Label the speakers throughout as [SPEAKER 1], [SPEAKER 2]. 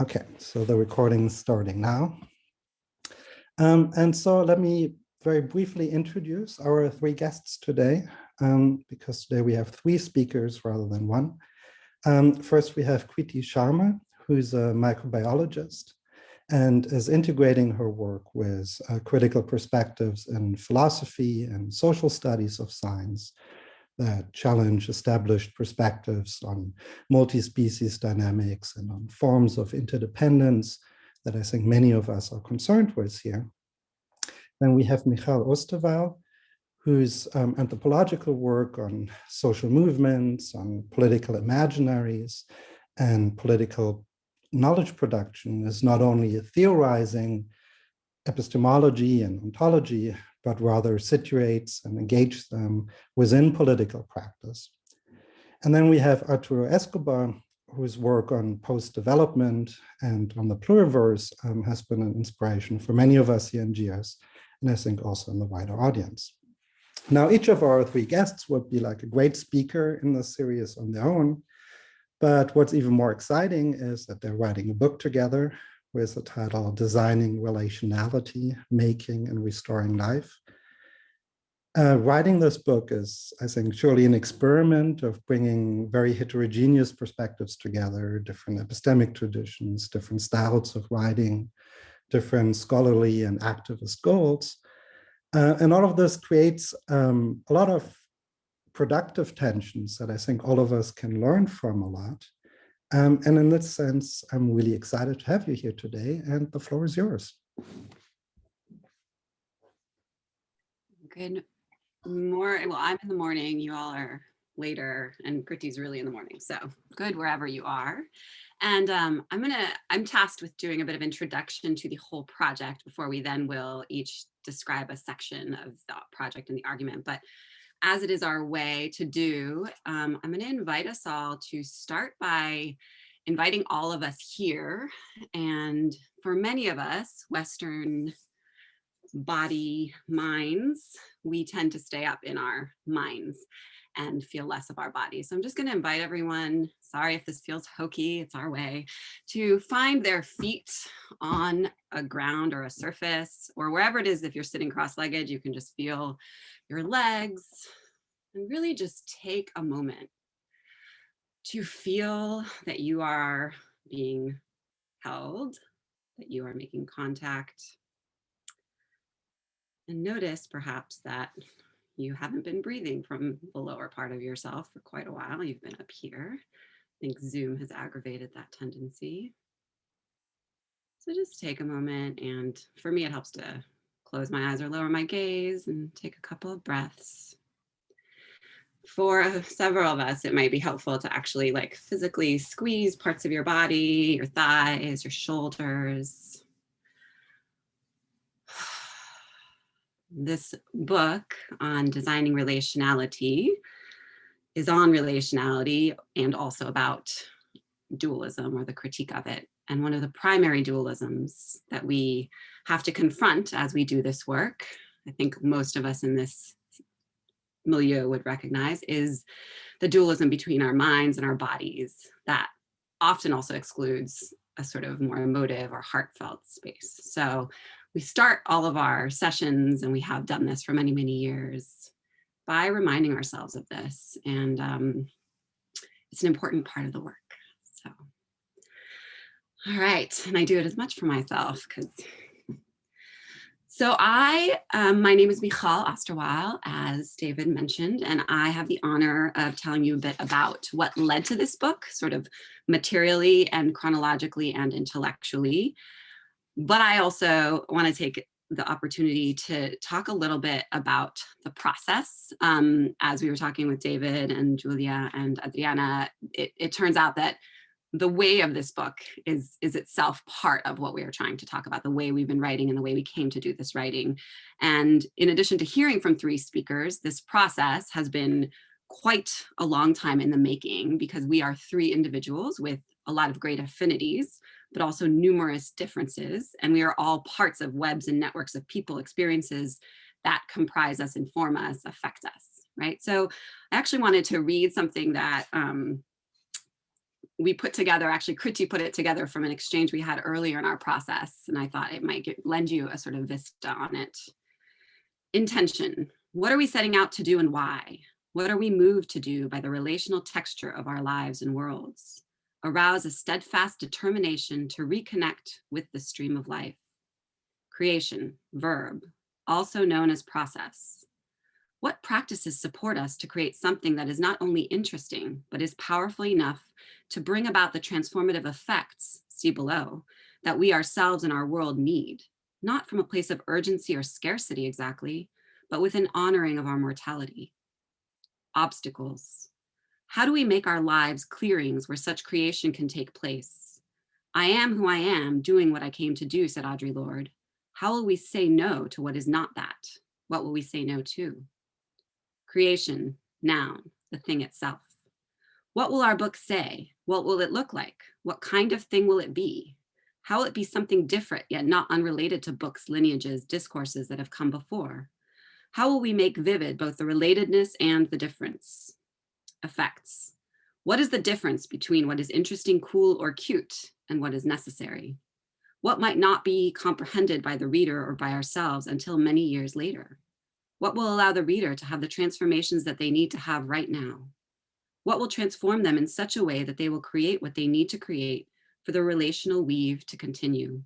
[SPEAKER 1] Okay, so the recording is starting now. And so let me very briefly introduce our three guests today, because today we have three speakers rather than one. First, we have Kriti Sharma, who's a microbiologist and is integrating her work with critical perspectives in philosophy and social studies of science that challenge established perspectives on multi-species dynamics and on forms of interdependence that I think many of us are concerned with here. Then we have Michal Osterweil, whose anthropological work on social movements, on political imaginaries, and political knowledge production is not only theorizing epistemology and ontology, but rather situates and engages them within political practice. And then we have Arturo Escobar, whose work on post-development and on the pluriverse has been an inspiration for many of us here in GS, and I think also in the wider audience. Now, each of our three guests would be like a great speaker in the series on their own, but what's even more exciting is that they're writing a book together with the title Designing Relationality, Making and Restoring Life. Writing this book is, I think, surely an experiment of bringing very heterogeneous perspectives together, different epistemic traditions, different styles of writing, different scholarly and activist goals. And all of this creates a lot of productive tensions that I think all of us can learn from a lot. And in that sense, I'm really excited to have you here today, and the floor is yours.
[SPEAKER 2] Good morning. Well, I'm in the morning, you all are later, and Kriti's really in the morning. So good wherever you are. And I'm tasked with doing a bit of introduction to the whole project before we then will each describe a section of the project and the argument. But as it is our way to do, I'm going to invite us all to start by inviting all of us here. And for many of us, Western body minds, we tend to stay up in our minds and feel less of our bodies. So I'm just going to invite everyone, sorry if this feels hokey, it's our way, to find their feet on a ground or a surface or wherever it is. If you're sitting cross-legged, you can just feel your legs and really just take a moment to feel that you are being held, that you are making contact. And notice perhaps that you haven't been breathing from the lower part of yourself for quite a while. You've been up here. I think Zoom has aggravated that tendency. So just take a moment, and for me, it helps to close my eyes or lower my gaze and take a couple of breaths. For several of us, it might be helpful to actually like physically squeeze parts of your body, your thighs, your shoulders. This book on designing relationality is on relationality and also about dualism or the critique of it. And one of the primary dualisms that we have to confront as we do this work, I think most of us in this milieu would recognize, is the dualism between our minds and our bodies that often also excludes a sort of more emotive or heartfelt space. So we start all of our sessions, and we have done this for many, many years, by reminding ourselves of this. And it's an important part of the work. So, all right. And I do it as much for myself because. So my name is Michal Osterweil, as David mentioned, and I have the honor of telling you a bit about what led to this book, sort of materially and chronologically and intellectually. But I also want to take the opportunity to talk a little bit about the process. As we were talking with David and Julia and Adriana, it turns out that the way of this book is itself part of what we are trying to talk about, the way we've been writing and the way we came to do this writing. And in addition to hearing from three speakers, this process has been quite a long time in the making, because we are three individuals with a lot of great affinities, but also numerous differences. And we are all parts of webs and networks of people, experiences that comprise us, inform us, affect us, right? So I actually wanted to read something that we put together, actually Kriti put it together from an exchange we had earlier in our process. And I thought it might lend you a sort of vista on it. Intention. What are we setting out to do and why? What are we moved to do by the relational texture of our lives and worlds? Arouse a steadfast determination to reconnect with the stream of life. Creation, verb, also known as process. What practices support us to create something that is not only interesting, but is powerful enough to bring about the transformative effects, see below, that we ourselves and our world need, not from a place of urgency or scarcity exactly, but with an honoring of our mortality. Obstacles. How do we make our lives clearings where such creation can take place? I am who I am, doing what I came to do, said Audre Lorde. How will we say no to what is not that? What will we say no to? Creation, noun, the thing itself. What will our book say? What will it look like? What kind of thing will it be? How will it be something different, yet not unrelated to books, lineages, discourses that have come before? How will we make vivid both the relatedness and the difference? Effects. What is the difference between what is interesting, cool, or cute and what is necessary? What might not be comprehended by the reader or by ourselves until many years later? What will allow the reader to have the transformations that they need to have right now? What will transform them in such a way that they will create what they need to create for the relational weave to continue?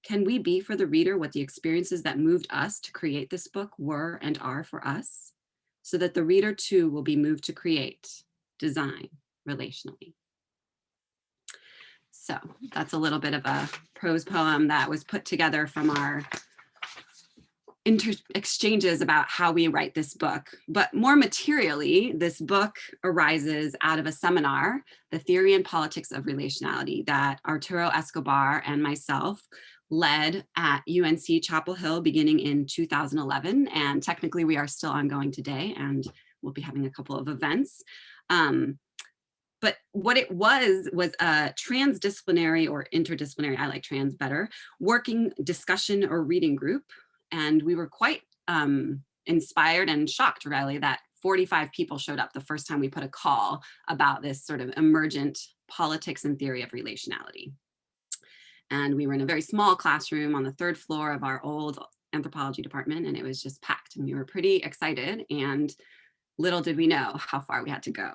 [SPEAKER 2] Can we be for the reader what the experiences that moved us to create this book were and are for us, so that the reader too will be moved to create, design relationally? So that's a little bit of a prose poem that was put together from our exchanges about how we write this book. But more materially, this book arises out of a seminar, The Theory and Politics of Relationality, that Arturo Escobar and myself led at UNC Chapel Hill beginning in 2011. And technically we are still ongoing today, and we'll be having a couple of events. But what it was a transdisciplinary or interdisciplinary, I like trans better, working discussion or reading group. And we were quite inspired and shocked, really, that 45 people showed up the first time we put a call about this sort of emergent politics and theory of relationality. And we were in a very small classroom on the 3rd floor of our old anthropology department, and it was just packed. And we were pretty excited, and little did we know how far we had to go.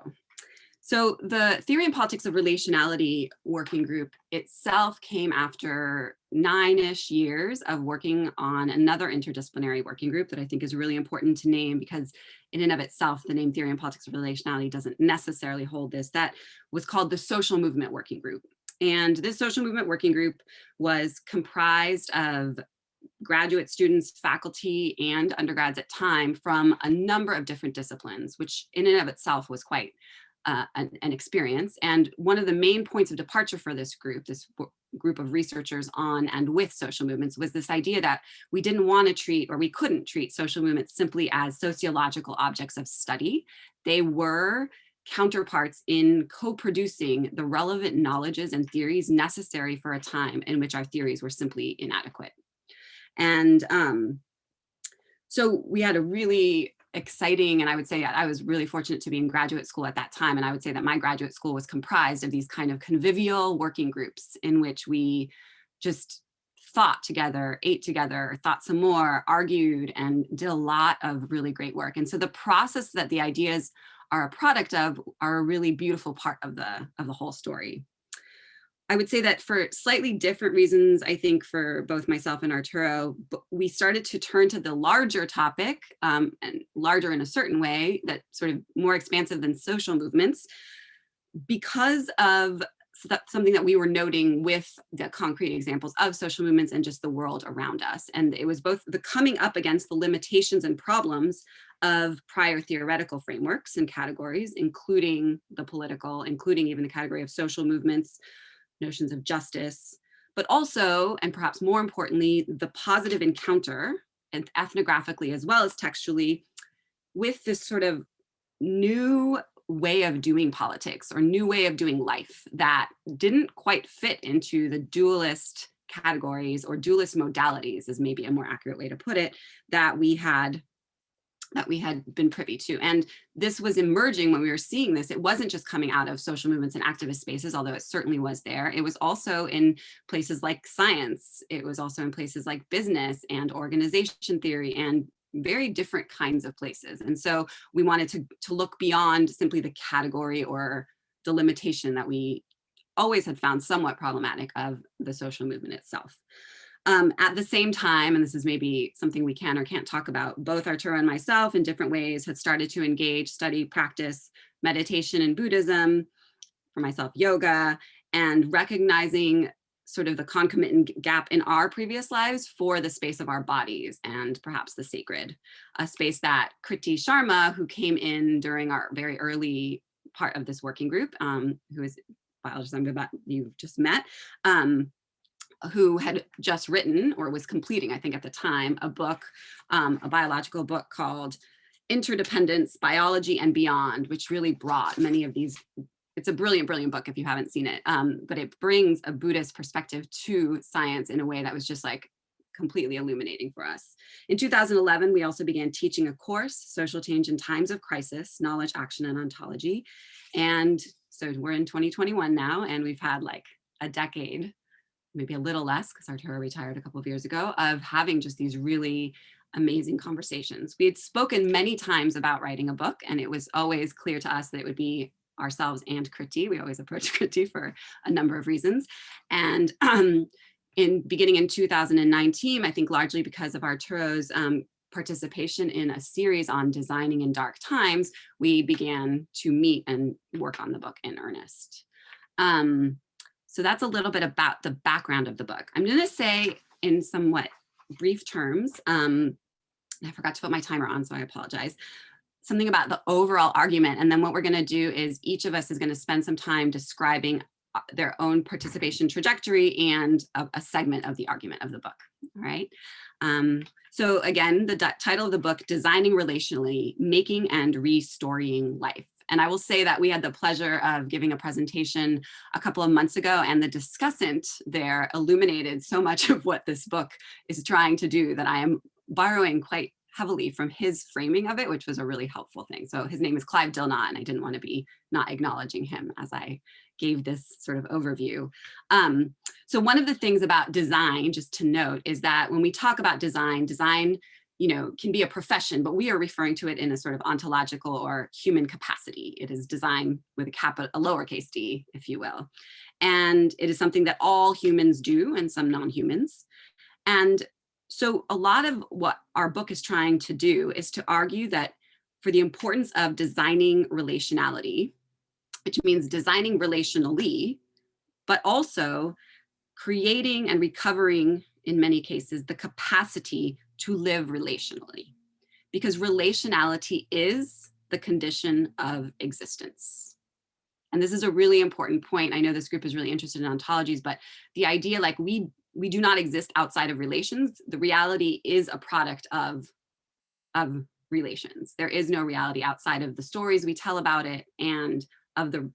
[SPEAKER 2] So the Theory and Politics of Relationality working group itself came after 9-ish years of working on another interdisciplinary working group that I think is really important to name, because in and of itself, the name Theory and Politics of Relationality doesn't necessarily hold this. That was called the Social Movement Working Group. And this Social Movement Working Group was comprised of graduate students, faculty, and undergrads at time from a number of different disciplines, which in and of itself was quite an experience. And one of the main points of departure for this group of researchers on and with social movements, was this idea that we didn't want to treat, or we couldn't treat, social movements simply as sociological objects of study. They were counterparts in co-producing the relevant knowledges and theories necessary for a time in which our theories were simply inadequate. And so we had a really exciting, and I would say I was really fortunate to be in graduate school at that time. And I would say that my graduate school was comprised of these kind of convivial working groups in which we just thought together, ate together, thought some more, argued, and did a lot of really great work. And so the process that the ideas are a product of are a really beautiful part of the whole story. I would say that for slightly different reasons, I think for both myself and Arturo, we started to turn to the larger topic, and larger in a certain way, that sort of more expansive than social movements, because of something that we were noting with the concrete examples of social movements and just the world around us. And it was both the coming up against the limitations and problems of prior theoretical frameworks and categories, including the political, including even the category of social movements, notions of justice, but also, and perhaps more importantly, the positive encounter, and ethnographically as well as textually, with this sort of new way of doing politics or new way of doing life that didn't quite fit into the dualist categories or dualist modalities, is maybe a more accurate way to put it, that we had that we had been privy to. And this was emerging when we were seeing this. It wasn't just coming out of social movements and activist spaces, although it certainly was there. It was also in places like science. It was also in places like business and organization theory and very different kinds of places. And so we wanted to look beyond simply the category or the limitation that we always had found somewhat problematic of the social movement itself. At the same time, and this is maybe something we can or can't talk about, both Arturo and myself in different ways had started to engage, study, practice meditation and Buddhism, for myself, yoga, and recognizing sort of the concomitant gap in our previous lives for the space of our bodies and perhaps the sacred, a space that Kriti Sharma, who came in during our very early part of this working group, who is a biologist you've just met, who had just written or was completing, I think at the time, a book, a biological book called Interdependence, Biology and Beyond, which really brought many of these. It's a brilliant, brilliant book if you haven't seen it, but it brings a Buddhist perspective to science in a way that was just like completely illuminating for us. In 2011, we also began teaching a course, Social Change in Times of Crisis, Knowledge, Action, and Ontology. And so we're in 2021 now, and we've had like a decade, maybe a little less because Arturo retired a couple of years ago, of having just these really amazing conversations. We had spoken many times about writing a book, and it was always clear to us that it would be ourselves and Kriti. We always approach Kriti for a number of reasons. And beginning in 2019, I think largely because of Arturo's participation in a series on designing in dark times, we began to meet and work on the book in earnest. So that's a little bit about the background of the book. I'm going to say in somewhat brief terms, I forgot to put my timer on, so I apologize, something about the overall argument. And then what we're going to do is each of us is going to spend some time describing their own participation trajectory and a segment of the argument of the book. All right. So again, the title of the book, Designing Relationally, Making and Restoring Life. And I will say that we had the pleasure of giving a presentation a couple of months ago, and the discussant there illuminated so much of what this book is trying to do that I am borrowing quite heavily from his framing of it, which was a really helpful thing. So his name is Clive Dilnot, and I didn't want to be not acknowledging him as I gave this sort of overview. So one of the things about design, just to note, is that when we talk about design, can be a profession, but we are referring to it in a sort of ontological or human capacity. It is design with a lowercase d, if you will. And it is something that all humans do and some non-humans. And so a lot of what our book is trying to do is to argue that for the importance of designing relationality, which means designing relationally, but also creating and recovering, in many cases, the capacity to live relationally, because relationality is the condition of existence. And this is a really important point. I know this group is really interested in ontologies, but the idea like we do not exist outside of relations. The reality is a product of relations. There is no reality outside of the stories we tell about it and of the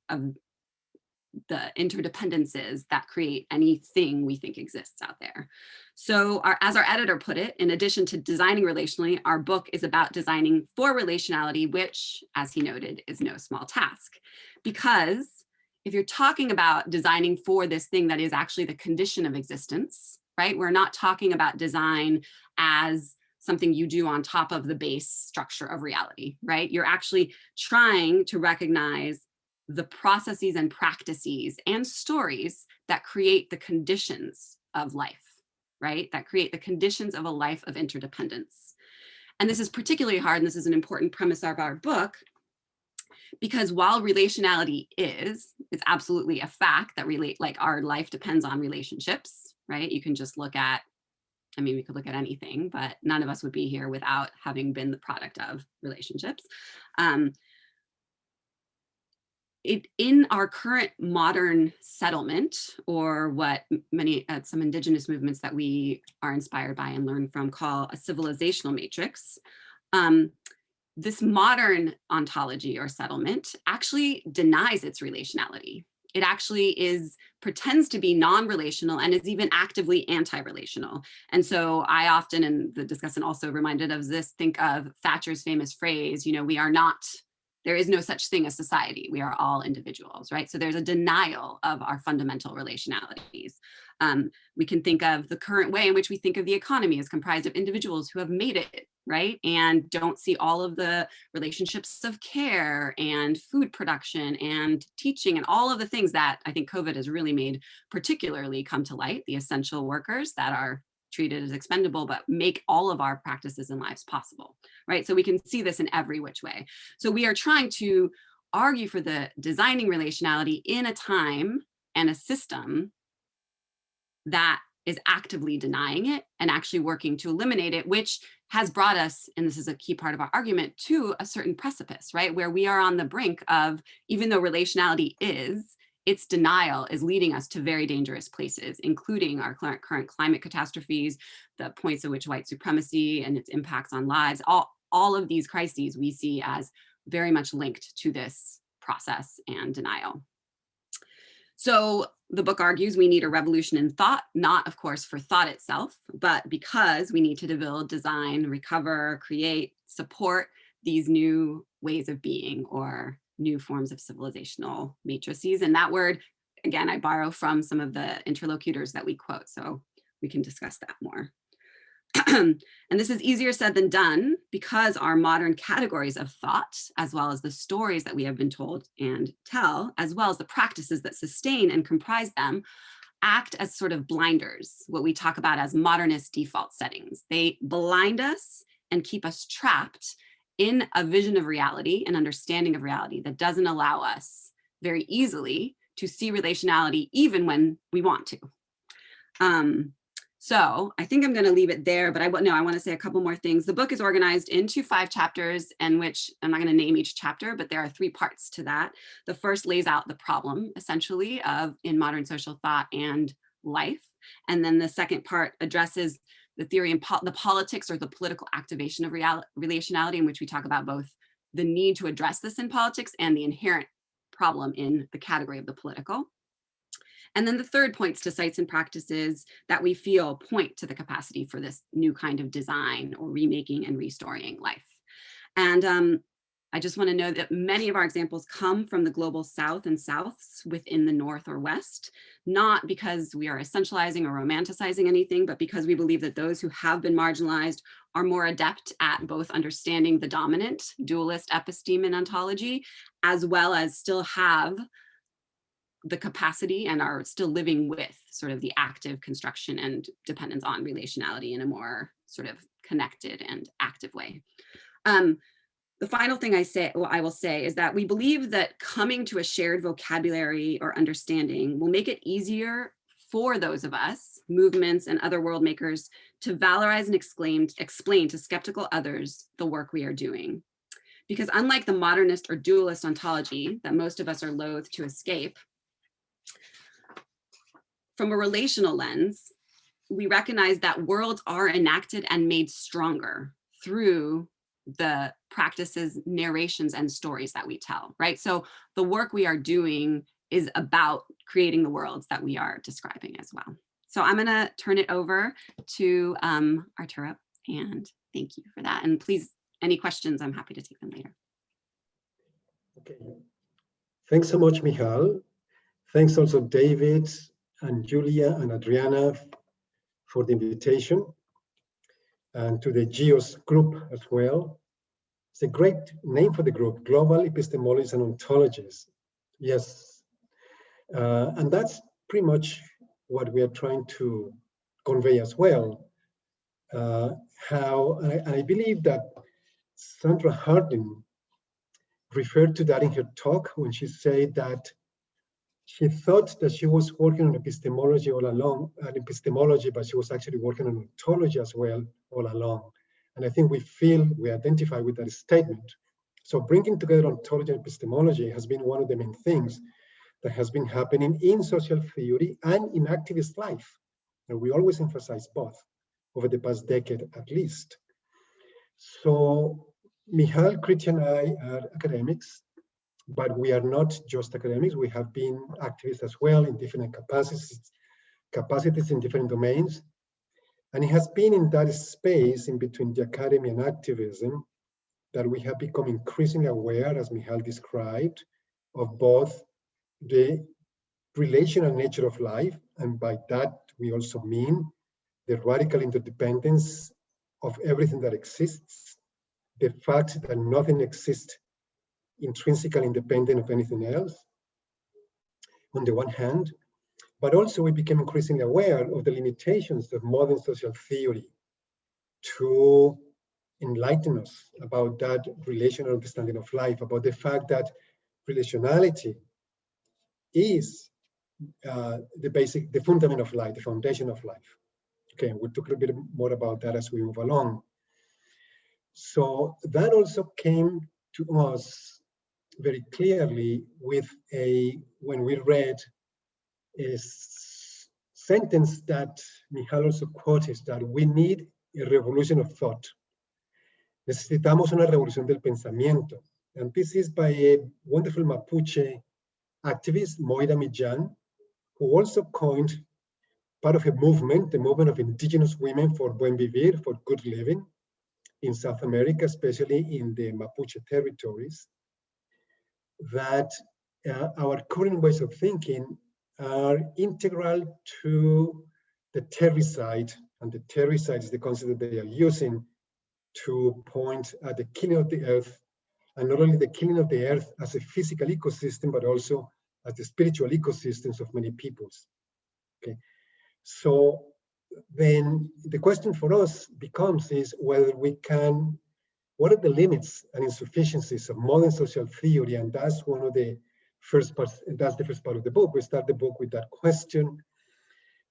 [SPEAKER 2] interdependences that create anything we think exists out there. So as our editor put it, in addition to designing relationally, our book is about designing for relationality, which, as he noted, is no small task. Because if you're talking about designing for this thing that is actually the condition of existence, right? We're not talking about design as something you do on top of the base structure of reality, right? You're actually trying to recognize the processes and practices and stories that create the conditions of life, right? That create the conditions of a life of interdependence. And this is particularly hard, and this is an important premise of our book, because while relationality is, it's absolutely a fact that our life depends on relationships, right? You can just look at, we could look at anything, but none of us would be here without having been the product of relationships. In our current modern settlement, or what some indigenous movements that we are inspired by and learn from call a civilizational matrix, this modern ontology or settlement actually denies its relationality. it actually pretends to be non-relational and is even actively anti-relational. And so I often, and the discussant also reminded of this, think of Thatcher's famous phrase, there is no such thing as society. We are all individuals, right? So there's a denial of our fundamental relationalities. We can think of the current way in which we think of the economy as comprised of individuals who have made it, right? And don't see all of the relationships of care and food production and teaching and all of the things that I think COVID has really made particularly come to light, the essential workers that are treated as expendable, but make all of our practices and lives possible, right? So we can see this in every which way. So we are trying to argue for the designing relationality in a time and a system that is actively denying it and actually working to eliminate it, which has brought us, and this is a key part of our argument, to a certain precipice, right? Where we are on the brink of, even though relationality its denial is leading us to very dangerous places, including our current climate catastrophes, the points at which white supremacy and its impacts on lives, all of these crises we see as very much linked to this process and denial. So the book argues we need a revolution in thought, not of course for thought itself, but because we need to build, design, recover, create, support these new ways of being or new forms of civilizational matrices. And that word, again, I borrow from some of the interlocutors that we quote, so we can discuss that more. And this is easier said than done because our modern categories of thought, as well as the stories that we have been told and tell, as well as the practices that sustain and comprise them, act as sort of blinders, what we talk about as modernist default settings. They blind us and keep us trapped in a vision of reality, an understanding of reality that doesn't allow us very easily to see relationality even when we want to. So I think I'm going to leave it there, but I want to say a couple more things. The book is organized into 5 chapters, in which I'm not going to name each chapter, but there are 3 parts to that. The first lays out the problem, essentially, in modern social thought and life. And then the second part addresses the theory and the politics or the political activation of relationality, in which we talk about both the need to address this in politics and the inherent problem in the category of the political. And then the third points to sites and practices that we feel point to the capacity for this new kind of design or remaking and restoring life. And I just want to know that many of our examples come from the global South and Souths within the North or West, not because we are essentializing or romanticizing anything, but because we believe that those who have been marginalized are more adept at both understanding the dominant dualist episteme and ontology, as well as still have the capacity and are still living with sort of the active construction and dependence on relationality in a more sort of connected and active way. The final thing I will say is that we believe that coming to a shared vocabulary or understanding will make it easier for those of us, movements and other world makers, to valorize and explain to skeptical others the work we are doing. Because unlike the modernist or dualist ontology that most of us are loath to escape, from a relational lens, we recognize that worlds are enacted and made stronger through the practices, narrations, and stories that we tell, right? So the work we are doing is about creating the worlds that we are describing as well. So I'm gonna turn it over to Arturo, and thank you for that. And please, any questions, I'm happy to take them later.
[SPEAKER 3] Okay, thanks so much, Michal. Thanks also David and Julia and Adriana for the invitation, and to the GEOS group as well. It's a great name for the group, Global Epistemologists and Ontologists. Yes, and that's pretty much what we are trying to convey as well. I believe that Sandra Harding referred to that in her talk when she said that she thought that she was working on epistemology all along, but she was actually working on ontology as well all along. And I think we identify with that statement. So bringing together ontology and epistemology has been one of the main things that has been happening in social theory and in activist life. And we always emphasize both over the past decade at least. So Michal, Kriti, and I are academics. but we are not just academics. We have been activists as well in different capacities in different domains. And it has been in that space in between the academy and activism that we have become increasingly aware, as Michal described, of both the relational nature of life, and by that we also mean the radical interdependence of everything that exists, the fact that nothing exists intrinsically independent of anything else, on the one hand, but also we became increasingly aware of the limitations of modern social theory to enlighten us about that relational understanding of life, about the fact that relationality is the fundament of life, the foundation of life. Okay, we'll talk a little bit more about that as we move along. So that also came to us very clearly when we read a sentence that Michal also quoted, that we need a revolution of thought. Necesitamos una revolución del pensamiento. And this is by a wonderful Mapuche activist, Moira Millán, who also coined part of a movement, the movement of indigenous women for buen vivir, for good living, in South America, especially in the Mapuche territories, that our current ways of thinking are integral to the terricide, and the terricide is the concept that they are using to point at the killing of the earth, and not only the killing of the earth as a physical ecosystem, but also as the spiritual ecosystems of many peoples. Okay, so then the question for us becomes is whether we can, what are the limits and insufficiencies of modern social theory? And that's one of the first parts, that's the first part of the book. We start the book with that question,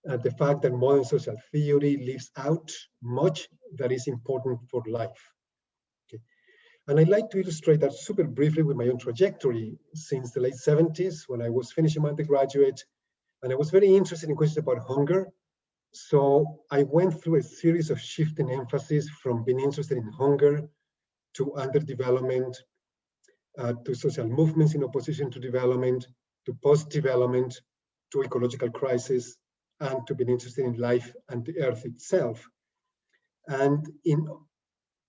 [SPEAKER 3] the fact that modern social theory leaves out much that is important for life. Okay. And I'd like to illustrate that super briefly with my own trajectory since the late 70s when I was finishing my undergraduate, and I was very interested in questions about hunger. So I went through a series of shifting emphasis from being interested in hunger to underdevelopment, to social movements in opposition to development, to post-development, to ecological crisis, and to being interested in life and the earth itself. And in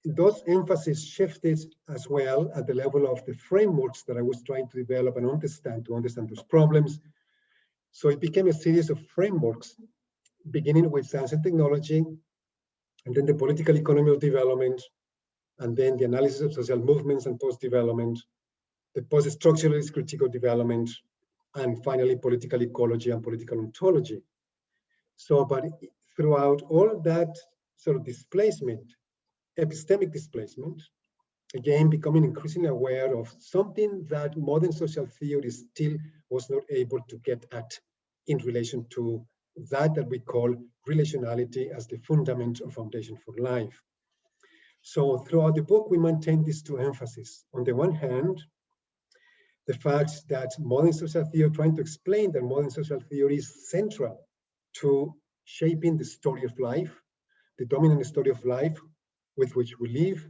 [SPEAKER 3] those emphasis shifted as well at the level of the frameworks that I was trying to develop and understand, to understand those problems. So it became a series of frameworks, beginning with science and technology, and then the political economy of development, and then the analysis of social movements and post-development, the post-structuralist critique of development, and finally political ecology and political ontology. So, but throughout all that sort of displacement, epistemic displacement, again, becoming increasingly aware of something that modern social theory still was not able to get at in relation to that we call relationality as the fundament or foundation for life. So throughout the book, we maintain these two emphases. On the one hand, the fact that modern social theory, trying to explain that modern social theory is central to shaping the story of life, the dominant story of life with which we live,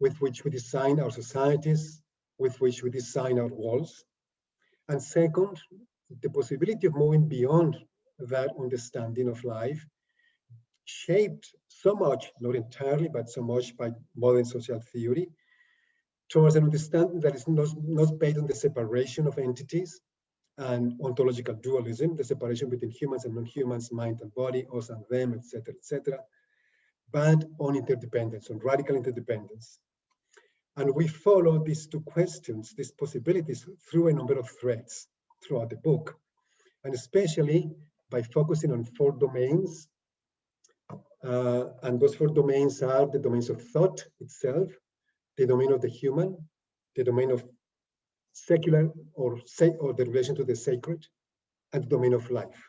[SPEAKER 3] with which we design our societies, with which we design our worlds. And second, the possibility of moving beyond that understanding of life, shaped so much, not entirely, but so much by modern social theory, towards an understanding that is not based on the separation of entities and ontological dualism, the separation between humans and non-humans, mind and body, us and them, etc., but on interdependence, on radical interdependence. And we follow these two questions, these possibilities, through a number of threads throughout the book, and especially by focusing on 4 domains. And those 4 domains are the domains of thought itself, the domain of the human, the domain of secular or the relation to the sacred, and the domain of life.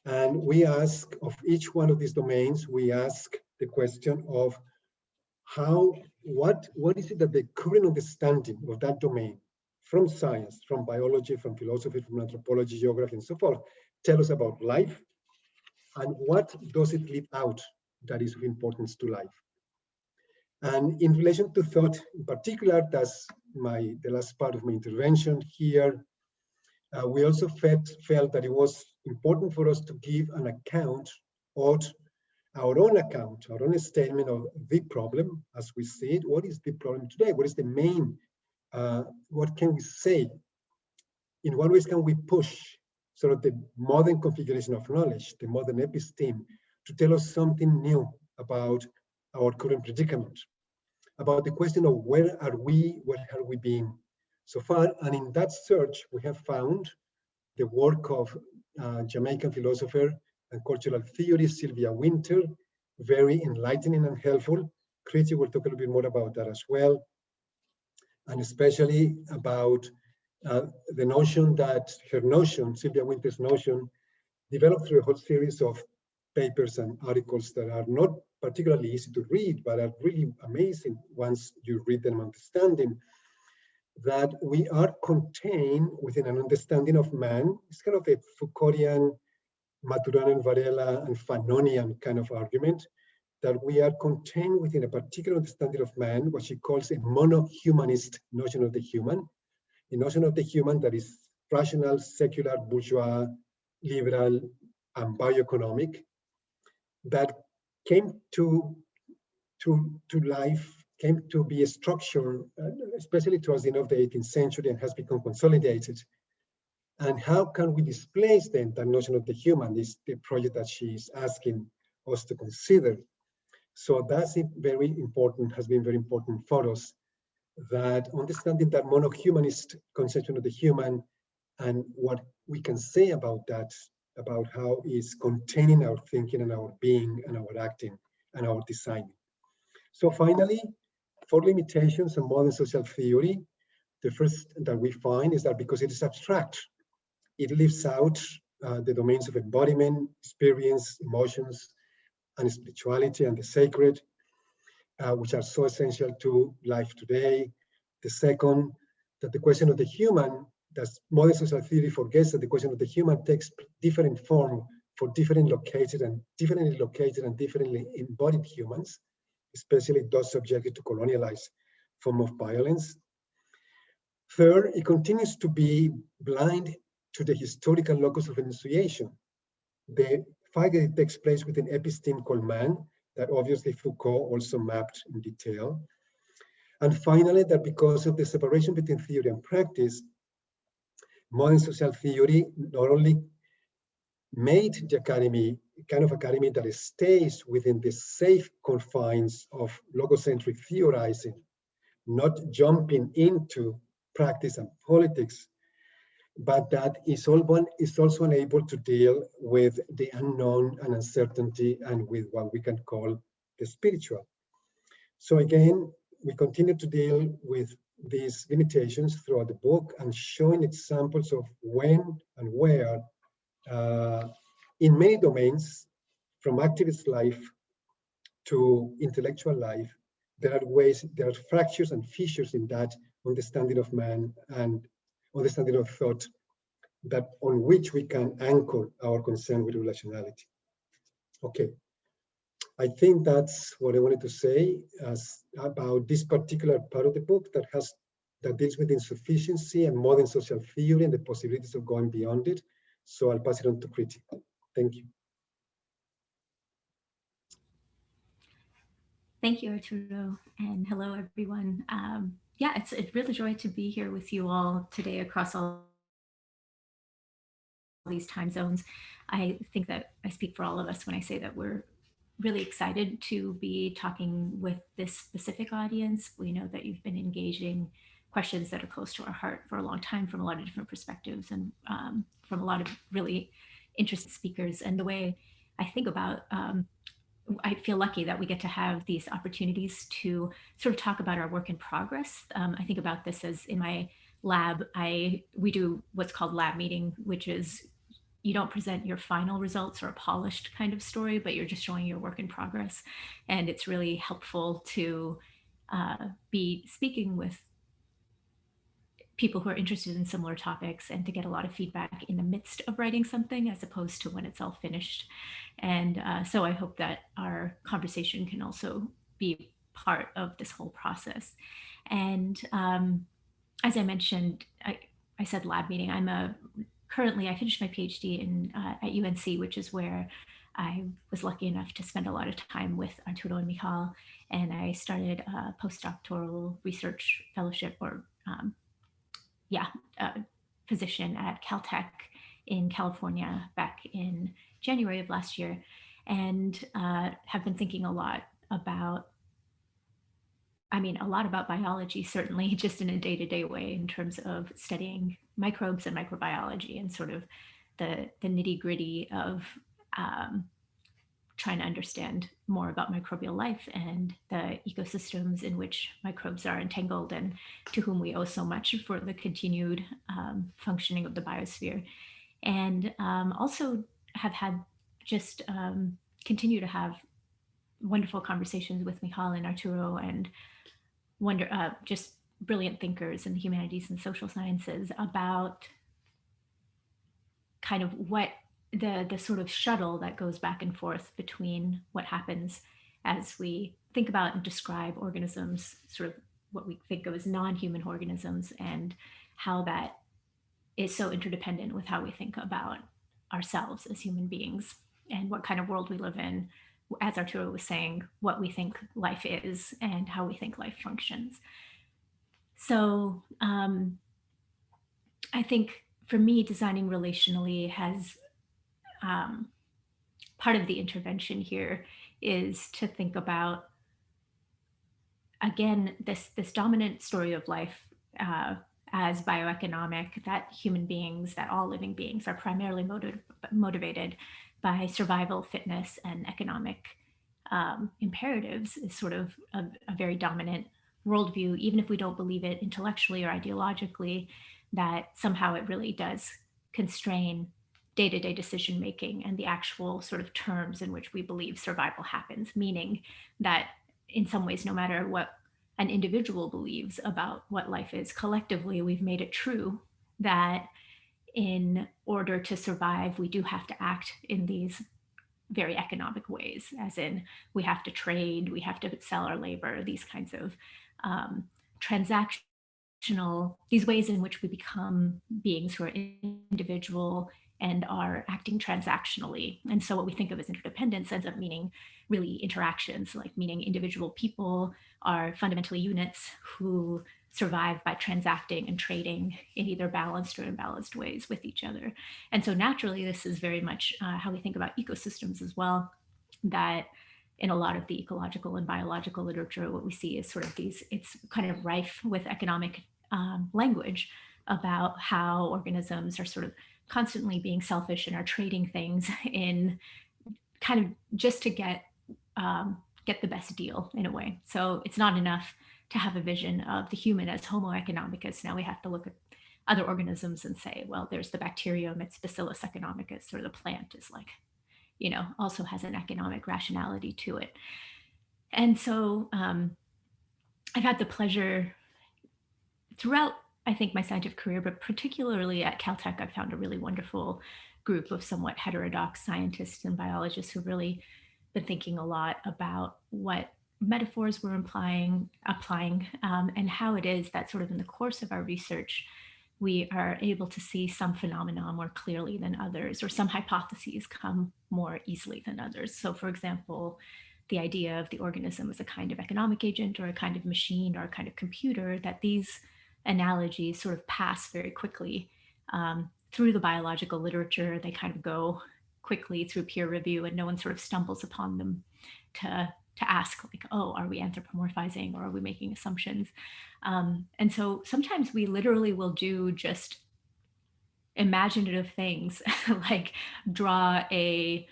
[SPEAKER 3] And we ask of each one of these domains, we ask the question of what is it that the current understanding of that domain from science, from biology, from philosophy, from anthropology, geography, and so forth, tell us about life, and what does it leave out that is of importance to life. And in relation to thought in particular, that's the last part of my intervention here. We also felt that it was important for us to give an account of our own account, our own statement of the problem as we see it. What is the problem today? What is the main, what can we say? In what ways can we push sort of the modern configuration of knowledge, the modern episteme, to tell us something new about our current predicament, about the question of where are we, where have we been so far? And in that search, we have found the work of Jamaican philosopher and cultural theorist Sylvia Wynter, very enlightening and helpful. Kriti will talk a little bit more about that as well, and especially about the notion that Sylvia Wynter's notion, developed through a whole series of papers and articles that are not particularly easy to read, but are really amazing once you read them and understand them, that we are contained within an understanding of man. It's kind of a Foucaultian, Maturana, Varela, and Fanonian kind of argument, that we are contained within a particular understanding of man, what she calls a monohumanist notion of the human, a notion of the human that is rational, secular, bourgeois, liberal, and bioeconomic, that came to life, came to be a structure, especially towards the end of the 18th century, and has become consolidated. And how can we displace then that notion of the human, is the project that she is asking us to consider. So that's very important, has been very important for us, that understanding that monohumanist conception of the human and what we can say about that, about how it's containing our thinking and our being and our acting and our designing. So finally, for limitations of modern social theory, the first that we find is that because it is abstract, it leaves out the domains of embodiment, experience, emotions, and spirituality and the sacred, which are so essential to life today. The second, that the question of the human, that modern social theory forgets that the question of the human takes different form for differently located and differently embodied humans, especially those subjected to colonialized form of violence. Third, it continues to be blind to the historical locus of enunciation. The fact that it takes place within episteme called man, that obviously Foucault also mapped in detail. And finally, that because of the separation between theory and practice, modern social theory not only made the academy kind of academy that stays within the safe confines of logocentric theorizing, not jumping into practice and politics, but that is also unable to deal with the unknown and uncertainty and with what we can call the spiritual. So again, we continue to deal with these limitations throughout the book and showing examples of when and where in many domains, from activist life to intellectual life, there are fractures and fissures in that understanding of man and understanding of thought that on which we can anchor our concern with relationality. Okay, I think that's what I wanted to say about this particular part of the book that deals with insufficiency and modern social theory and the possibilities of going beyond it. So I'll pass it on to Kriti. Thank you.
[SPEAKER 4] Thank you, Arturo, and hello, everyone. Yeah, it's really a joy to be here with you all today across all these time zones. I think that I speak for all of us when I say that we're really excited to be talking with this specific audience. We know that you've been engaging questions that are close to our heart for a long time from a lot of different perspectives and from a lot of really interesting speakers. And the way I think about I feel lucky that we get to have these opportunities to sort of talk about our work in progress. I think about this as in my lab, we do what's called lab meeting, which is you don't present your final results or a polished kind of story, but you're just showing your work in progress. And it's really helpful to be speaking with people who are interested in similar topics and to get a lot of feedback in the midst of writing something as opposed to when it's all finished. And so I hope that our conversation can also be part of this whole process. And as I mentioned, I said lab meeting. Currently, I finished my PhD at UNC, which is where I was lucky enough to spend a lot of time with Arturo and Michal, and I started a postdoctoral research fellowship position at Caltech in California back in January of last year, and have been thinking a lot about biology, certainly just in a day-to-day way in terms of studying microbes and microbiology and sort of the nitty-gritty of trying to understand more about microbial life and the ecosystems in which microbes are entangled and to whom we owe so much for the continued functioning of the biosphere. And also have had just continue to have wonderful conversations with Michal and Arturo and just brilliant thinkers in the humanities and social sciences about kind of what the sort of shuttle that goes back and forth between what happens as we think about and describe organisms, sort of what we think of as non-human organisms, and how that is so interdependent with how we think about ourselves as human beings and what kind of world we live in, as Arturo was saying, what we think life is and how we think life functions. So I think for me, designing relationally has part of the intervention here is to think about, again, this dominant story of life as bioeconomic, that human beings, that all living beings are primarily motivated by survival, fitness, and economic imperatives is sort of a very dominant worldview, even if we don't believe it intellectually or ideologically, that somehow it really does constrain day-to-day decision making and the actual sort of terms in which we believe survival happens, meaning that in some ways, no matter what an individual believes about what life is, collectively, we've made it true that in order to survive, we do have to act in these very economic ways, as in we have to trade, we have to sell our labor, these kinds of transactional, these ways in which we become beings who are individual and are acting transactionally. And so what we think of as interdependence ends up meaning really interactions, like meaning individual people are fundamentally units who survive by transacting and trading in either balanced or imbalanced ways with each other. And so naturally, this is very much how we think about ecosystems as well, that in a lot of the ecological and biological literature, what we see is sort of it's kind of rife with economic language about how organisms are sort of constantly being selfish and are trading things in kind of just to get the best deal in a way. So it's not enough to have a vision of the human as Homo economicus. Now we have to look at other organisms and say, well, there's the bacterium, it's Bacillus economicus, or the plant is like, also has an economic rationality to it. And so I've had the pleasure throughout, I think, my scientific career, but particularly at Caltech, I found a really wonderful group of somewhat heterodox scientists and biologists who really been thinking a lot about what metaphors we're applying, and how it is that sort of in the course of our research, we are able to see some phenomena more clearly than others, or some hypotheses come more easily than others. So for example, the idea of the organism as a kind of economic agent or a kind of machine or a kind of computer, that these analogies sort of pass very quickly through the biological literature. They kind of go quickly through peer review and no one sort of stumbles upon them to ask, like, oh, are we anthropomorphizing or are we making assumptions? And so sometimes we literally will do just imaginative things like draw a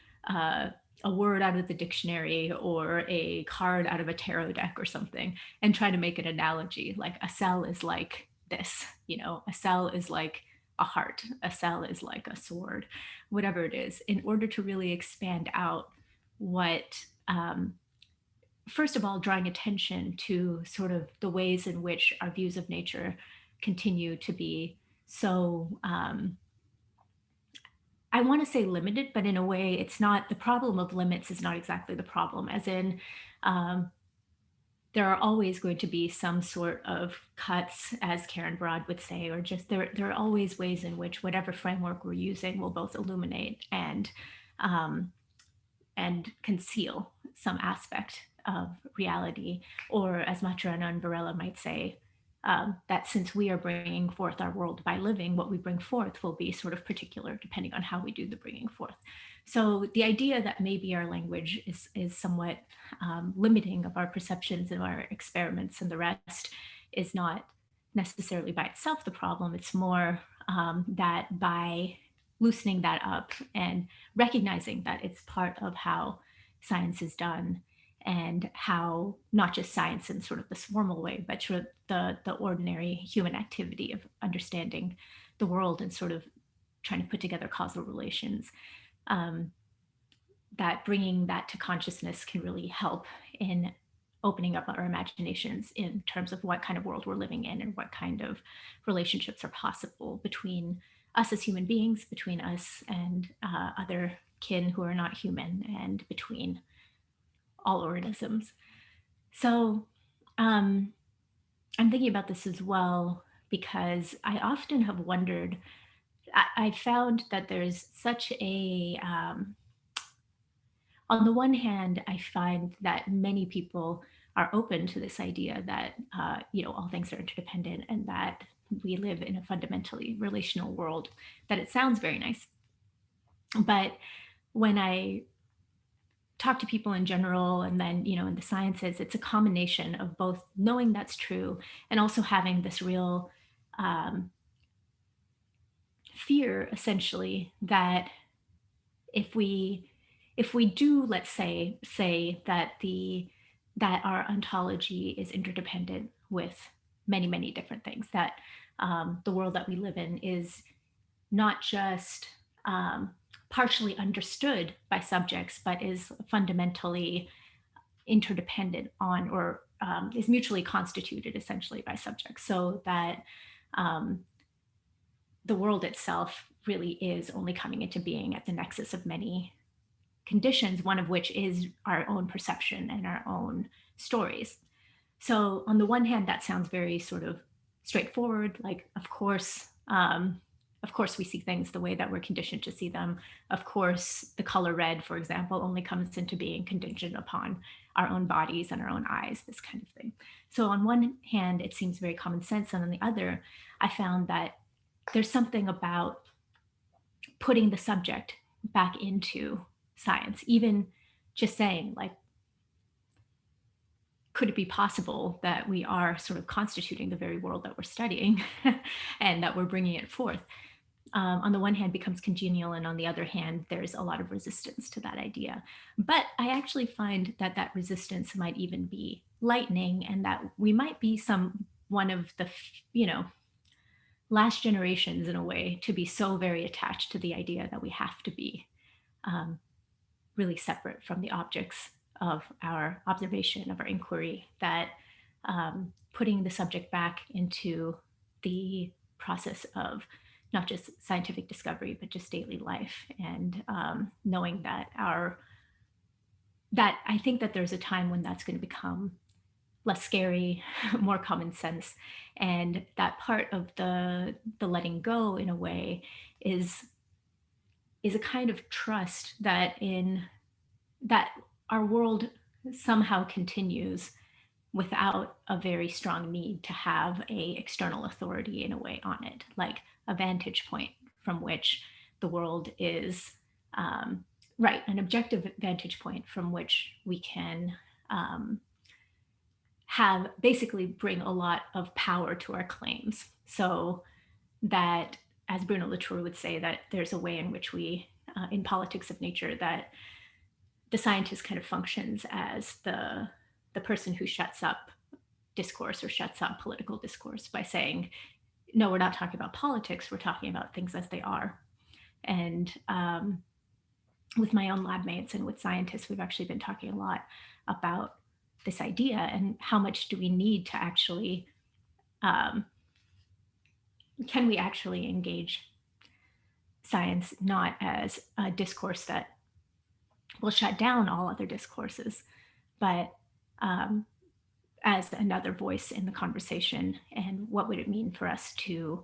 [SPEAKER 4] word out of the dictionary or a card out of a tarot deck or something and try to make an analogy, like a cell is like this, a cell is like a heart, a cell is like a sword, whatever it is, in order to really expand out what, first of all, drawing attention to sort of the ways in which our views of nature continue to be so, I want to say limited, but in a way it's not. The problem of limits is not exactly the problem, as in there are always going to be some sort of cuts, as Karen Broad would say, or just there are always ways in which whatever framework we're using will both illuminate and conceal some aspect of reality, or as Maturana and Varela might say, that since we are bringing forth our world by living, what we bring forth will be sort of particular depending on how we do the bringing forth. So the idea that maybe our language is somewhat limiting of our perceptions and our experiments and the rest is not necessarily by itself the problem. It's more that by loosening that up and recognizing that it's part of how science is done, and how not just science in sort of this formal way, but sort of the ordinary human activity of understanding the world and sort of trying to put together causal relations, that bringing that to consciousness can really help in opening up our imaginations in terms of what kind of world we're living in and what kind of relationships are possible between us as human beings, between us and other kin who are not human, and between all organisms. So I'm thinking about this as well because I often have wondered, I found that there's such a, on the one hand, I find that many people are open to this idea that, all things are interdependent and that we live in a fundamentally relational world, that it sounds very nice. But when I talk to people in general, and then, in the sciences, it's a combination of both knowing that's true and also having this real fear, essentially, that if we do, let's say that our ontology is interdependent with many, many different things, that the world that we live in is not just partially understood by subjects, but is fundamentally interdependent on, or is mutually constituted essentially by subjects, so that the world itself really is only coming into being at the nexus of many conditions, one of which is our own perception and our own stories. So on the one hand, that sounds very sort of straightforward, like, of course we see things the way that we're conditioned to see them. Of course, the color red, for example, only comes into being contingent upon our own bodies and our own eyes, this kind of thing. So on one hand, it seems very common sense. And on the other, I found that there's something about putting the subject back into science, even just saying, like, could it be possible that we are sort of constituting the very world that we're studying and that we're bringing it forth? On the one hand becomes congenial, and on the other hand, there's a lot of resistance to that idea. But I actually find that that resistance might even be lightening, and that we might be one of the, last generations in a way to be so very attached to the idea that we have to be really separate from the objects of our observation, of our inquiry, that putting the subject back into the process of not just scientific discovery, but just daily life, and knowing that I think that there's a time when that's going to become less scary, more common sense, and that part of the letting go, in a way, is a kind of trust that our world somehow continues without a very strong need to have a external authority, in a way, on it, like a vantage point from which the world is right, an objective vantage point from which we can basically bring a lot of power to our claims. So that, as Bruno Latour would say, that there's a way in which we, in politics of nature, that the scientist kind of functions as the person who shuts up discourse or shuts up political discourse by saying, no, we're not talking about politics, we're talking about things as they are. And with my own lab mates and with scientists, we've actually been talking a lot about this idea and how much do we need to actually, can we actually engage science not as a discourse that will shut down all other discourses, but as another voice in the conversation, and what would it mean for us to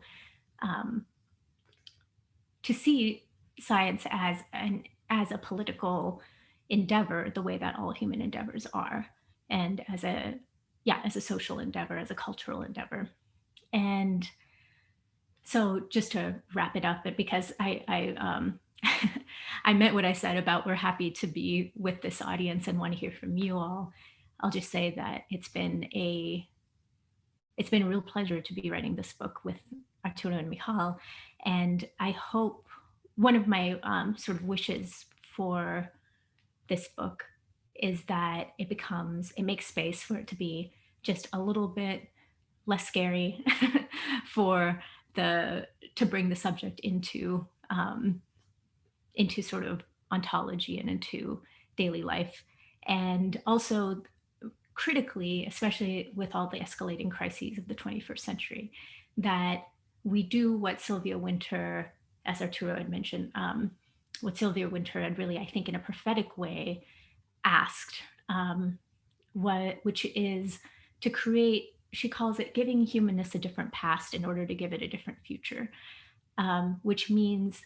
[SPEAKER 4] see science as a political endeavor, the way that all human endeavors are, and as a social endeavor, as a cultural endeavor. And so just to wrap it up, because I I meant what I said about we're happy to be with this audience and want to hear from you all, I'll just say that it's been a real pleasure to be writing this book with Arturo and Michal. And I hope one of my sort of wishes for this book is that it makes space for it to be just a little bit less scary to bring the subject into sort of ontology and into daily life. And also critically, especially with all the escalating crises of the 21st century, that we do what Sylvia Wynter, as Arturo had mentioned, what Sylvia Wynter had really, I think, in a prophetic way, asked, which is to create, she calls it giving humanness a different past in order to give it a different future, which means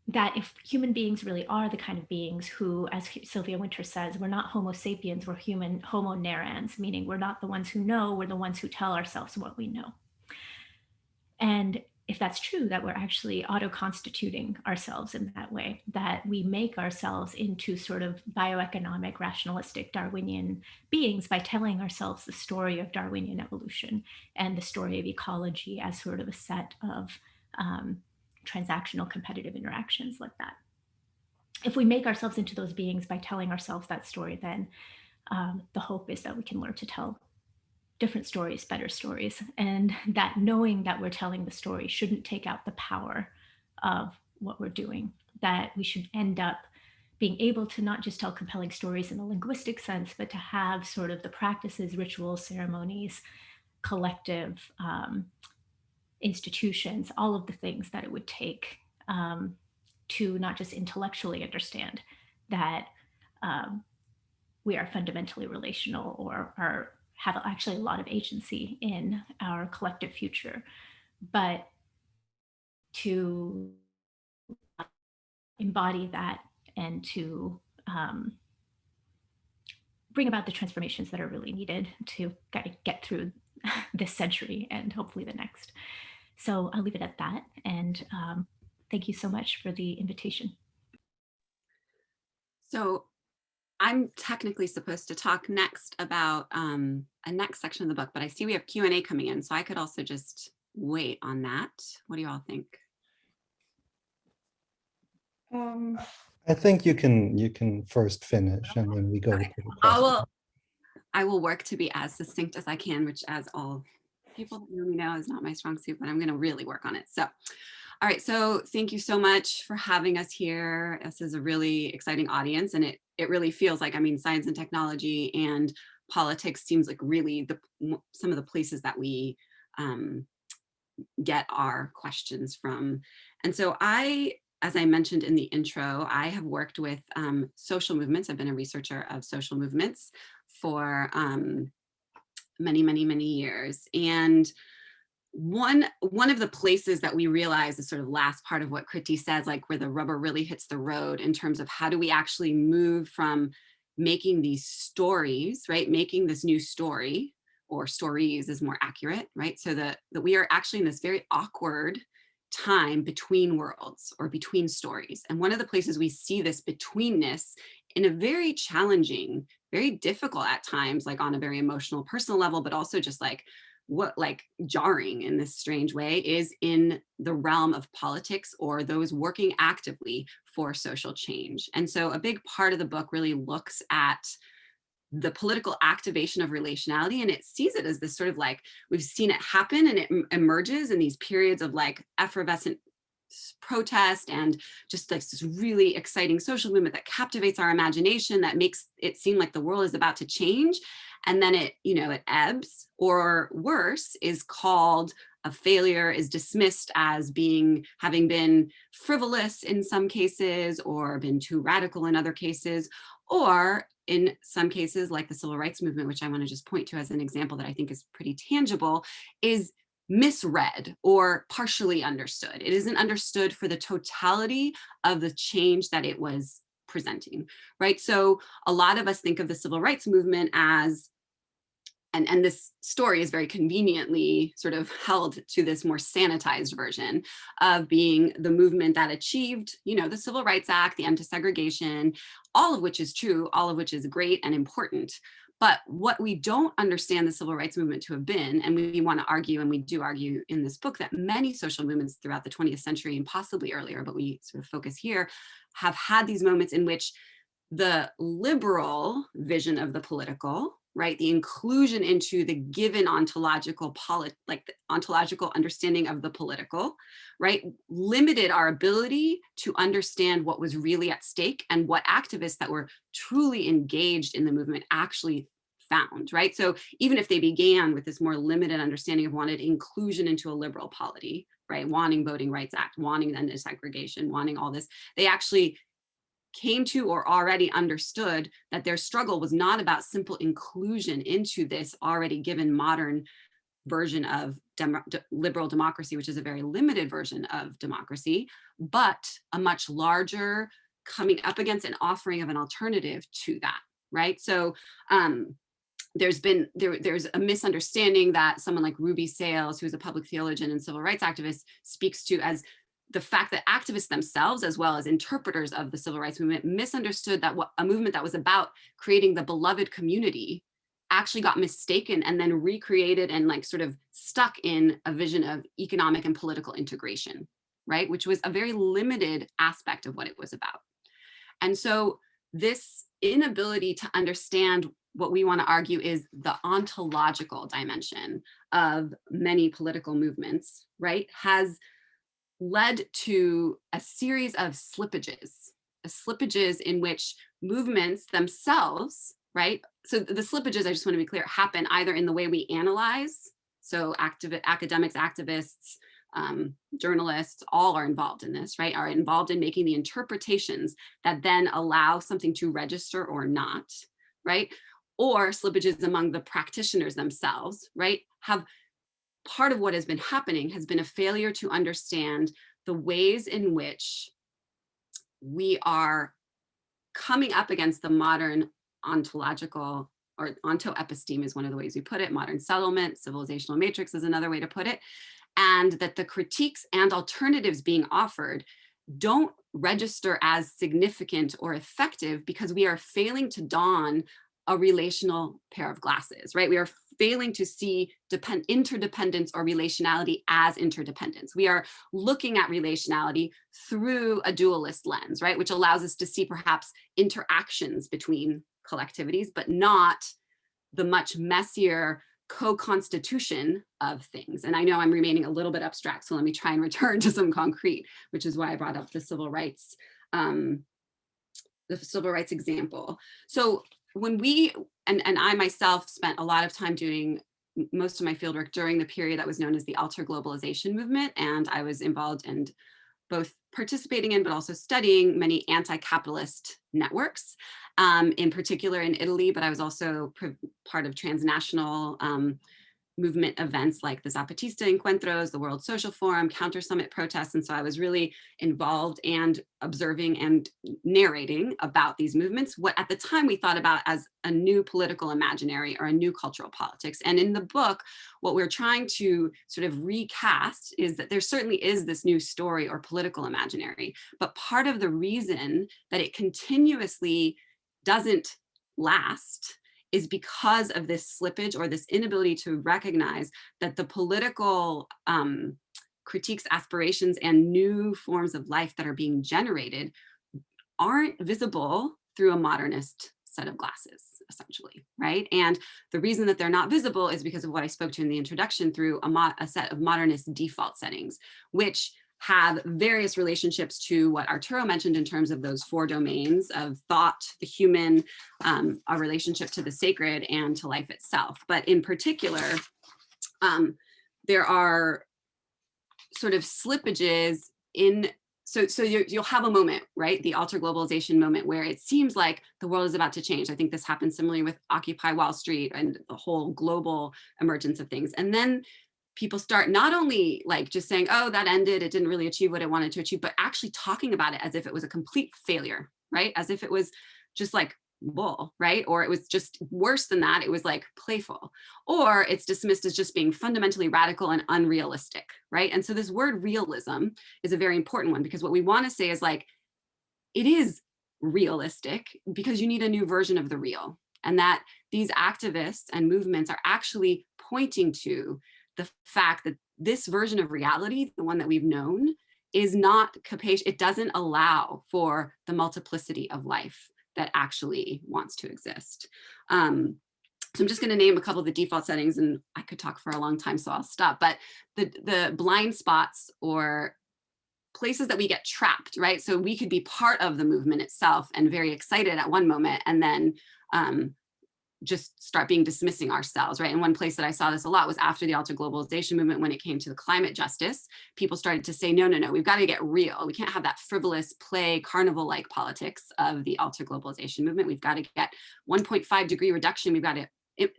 [SPEAKER 4] that if human beings really are the kind of beings who, as Sylvia Wynter says, we're not Homo sapiens, we're human Homo narrans, meaning we're not the ones who know, we're the ones who tell ourselves what we know. And if that's true, that we're actually auto-constituting ourselves in that way, that we make ourselves into sort of bioeconomic, rationalistic Darwinian beings by telling ourselves the story of Darwinian evolution and the story of ecology as sort of a set of transactional competitive interactions like that. If we make ourselves into those beings by telling ourselves that story, then the hope is that we can learn to tell different stories, better stories, and that knowing that we're telling the story shouldn't take out the power of what we're doing, that we should end up being able to not just tell compelling stories in a linguistic sense, but to have sort of the practices, rituals, ceremonies, collective institutions, all of the things that it would take to not just intellectually understand that we are fundamentally relational or have actually a lot of agency in our collective future, but to embody that and to bring about the transformations that are really needed to get through this century and hopefully the next. So I'll leave it at that. And thank you so much for the invitation.
[SPEAKER 2] So I'm technically supposed to talk next about a next section of the book, but I see we have Q&A coming in, so I could also just wait on that. What do you all think?
[SPEAKER 1] I think you can first finish and then we go to the question.
[SPEAKER 2] I will work to be as succinct as I can, which, as all people that know me know, is not my strong suit, but I'm going to really work on it. So, all right. So thank you so much for having us here. This is a really exciting audience, and it really feels like, I mean, science and technology and politics seems like really some of the places that we get our questions from. And so as I mentioned in the intro, I have worked with social movements. I've been a researcher of social movements for many, many, many years. And one of the places that we realize, the sort of last part of what Kriti says, like where the rubber really hits the road in terms of how do we actually move from making these stories, right? Making this new story, or stories is more accurate, right? So that we are actually in this very awkward time between worlds or between stories. And one of the places we see this betweenness in a very challenging, very difficult at times, like on a very emotional, personal level, but also just like jarring in this strange way, is in the realm of politics or those working actively for social change. And so a big part of the book really looks at the political activation of relationality, and it sees it as this sort of like, we've seen it happen and it emerges in these periods of like effervescent protest and just like this really exciting social movement that captivates our imagination, that makes it seem like the world is about to change. And then it ebbs, or worse, is called a failure, is dismissed as having been frivolous in some cases, or been too radical in other cases, or in some cases, like the civil rights movement, which I want to just point to as an example that I think is pretty tangible, is misread or partially understood. It isn't understood for the totality of the change that it was presenting, right? So a lot of us think of the civil rights movement as, and this story is very conveniently sort of held to this more sanitized version of being the movement that achieved, you know, the Civil Rights Act, the end to segregation, all of which is true, all of which is great and important. But what we don't understand the civil rights movement to have been, and we want to argue, and we do argue in this book, that many social movements throughout the 20th century and possibly earlier, but we sort of focus here, have had these moments in which the liberal vision of the political, right, the inclusion into the given ontological like the ontological understanding of the political, right, limited our ability to understand what was really at stake and what activists that were truly engaged in the movement actually found, right? So even if they began with this more limited understanding of wanted inclusion into a liberal polity, right, wanting Voting Rights Act, wanting end to segregation, wanting all this, they actually came to or already understood that their struggle was not about simple inclusion into this already given modern version of liberal democracy, which is a very limited version of democracy, but a much larger coming up against an offering of an alternative to that, right? So there's a misunderstanding that someone like Ruby Sales, who's a public theologian and civil rights activist, speaks to as the fact that activists themselves, as well as interpreters of the civil rights movement, misunderstood that what a movement that was about creating the beloved community actually got mistaken and then recreated and like sort of stuck in a vision of economic and political integration, right? Which was a very limited aspect of what it was about. And so this inability to understand what we want to argue is the ontological dimension of many political movements, right, has led to a series of slippages in which movements themselves, right? So the slippages, I just want to be clear, happen either in the way we analyze, so academics, activists, journalists, all are involved in this, right? Are involved in making the interpretations that then allow something to register or not, right? Or slippages among the practitioners themselves, right? Have part of what has been happening has been a failure to understand the ways in which we are coming up against the modern ontological, or ontoepisteme is one of the ways we put it, modern settlement, civilizational matrix is another way to put it, and that the critiques and alternatives being offered don't register as significant or effective because we are failing to don a relational pair of glasses, right? We are failing to see interdependence or relationality as interdependence. We are looking at relationality through a dualist lens, right? Which allows us to see perhaps interactions between collectivities, but not the much messier co-constitution of things. And I know I'm remaining a little bit abstract, so let me try and return to some concrete, which is why I brought up the civil rights example. So when and I myself spent a lot of time doing most of my fieldwork during the period that was known as the alter globalization movement. And I was involved in both participating in, but also studying many anti-capitalist networks, in particular in Italy, but I was also part of transnational movement events like the Zapatista Encuentros, the World Social Forum, Counter Summit protests. And so I was really involved and observing and narrating about these movements, what at the time we thought about as a new political imaginary or a new cultural politics. And in the book, what we're trying to sort of recast is that there certainly is this new story or political imaginary, but part of the reason that it continuously doesn't last is because of this slippage or this inability to recognize that the political critiques, aspirations, and new forms of life that are being generated aren't visible through a modernist set of glasses, essentially, right? And the reason that they're not visible is because of what I spoke to in the introduction through a set of modernist default settings, which have various relationships to what Arturo mentioned in terms of those 4 domains of thought, the human, a relationship to the sacred, and to life itself. But in particular, there are sort of slippages in so you'll have a moment, right? The alter globalization moment where it seems like the world is about to change. I think this happened similarly with Occupy Wall Street and the whole global emergence of things. And then people start not only like just saying, oh, that ended, it didn't really achieve what it wanted to achieve, but actually talking about it as if it was a complete failure, right? As if it was just like bull, right? Or it was just worse than that. It was like playful, or it's dismissed as just being fundamentally radical and unrealistic, right? And so this word realism is a very important one, because what we want to say is like, it is realistic because you need a new version of the real. And that these activists and movements are actually pointing to the fact that this version of reality, the one that we've known, is not capacious. It doesn't allow for the multiplicity of life that actually wants to exist. So I'm just going to name a couple of the default settings, and I could talk for a long time, so I'll stop. But the blind spots or places that we get trapped, right? So we could be part of the movement itself and very excited at one moment, and then just start being dismissing ourselves, right? And one place that I saw this a lot was after the alter globalization movement, when it came to the climate justice, people started to say, no, we've got to get real. We can't have that frivolous play carnival-like politics of the alter globalization movement. We've got to get 1.5 degree reduction. We've got to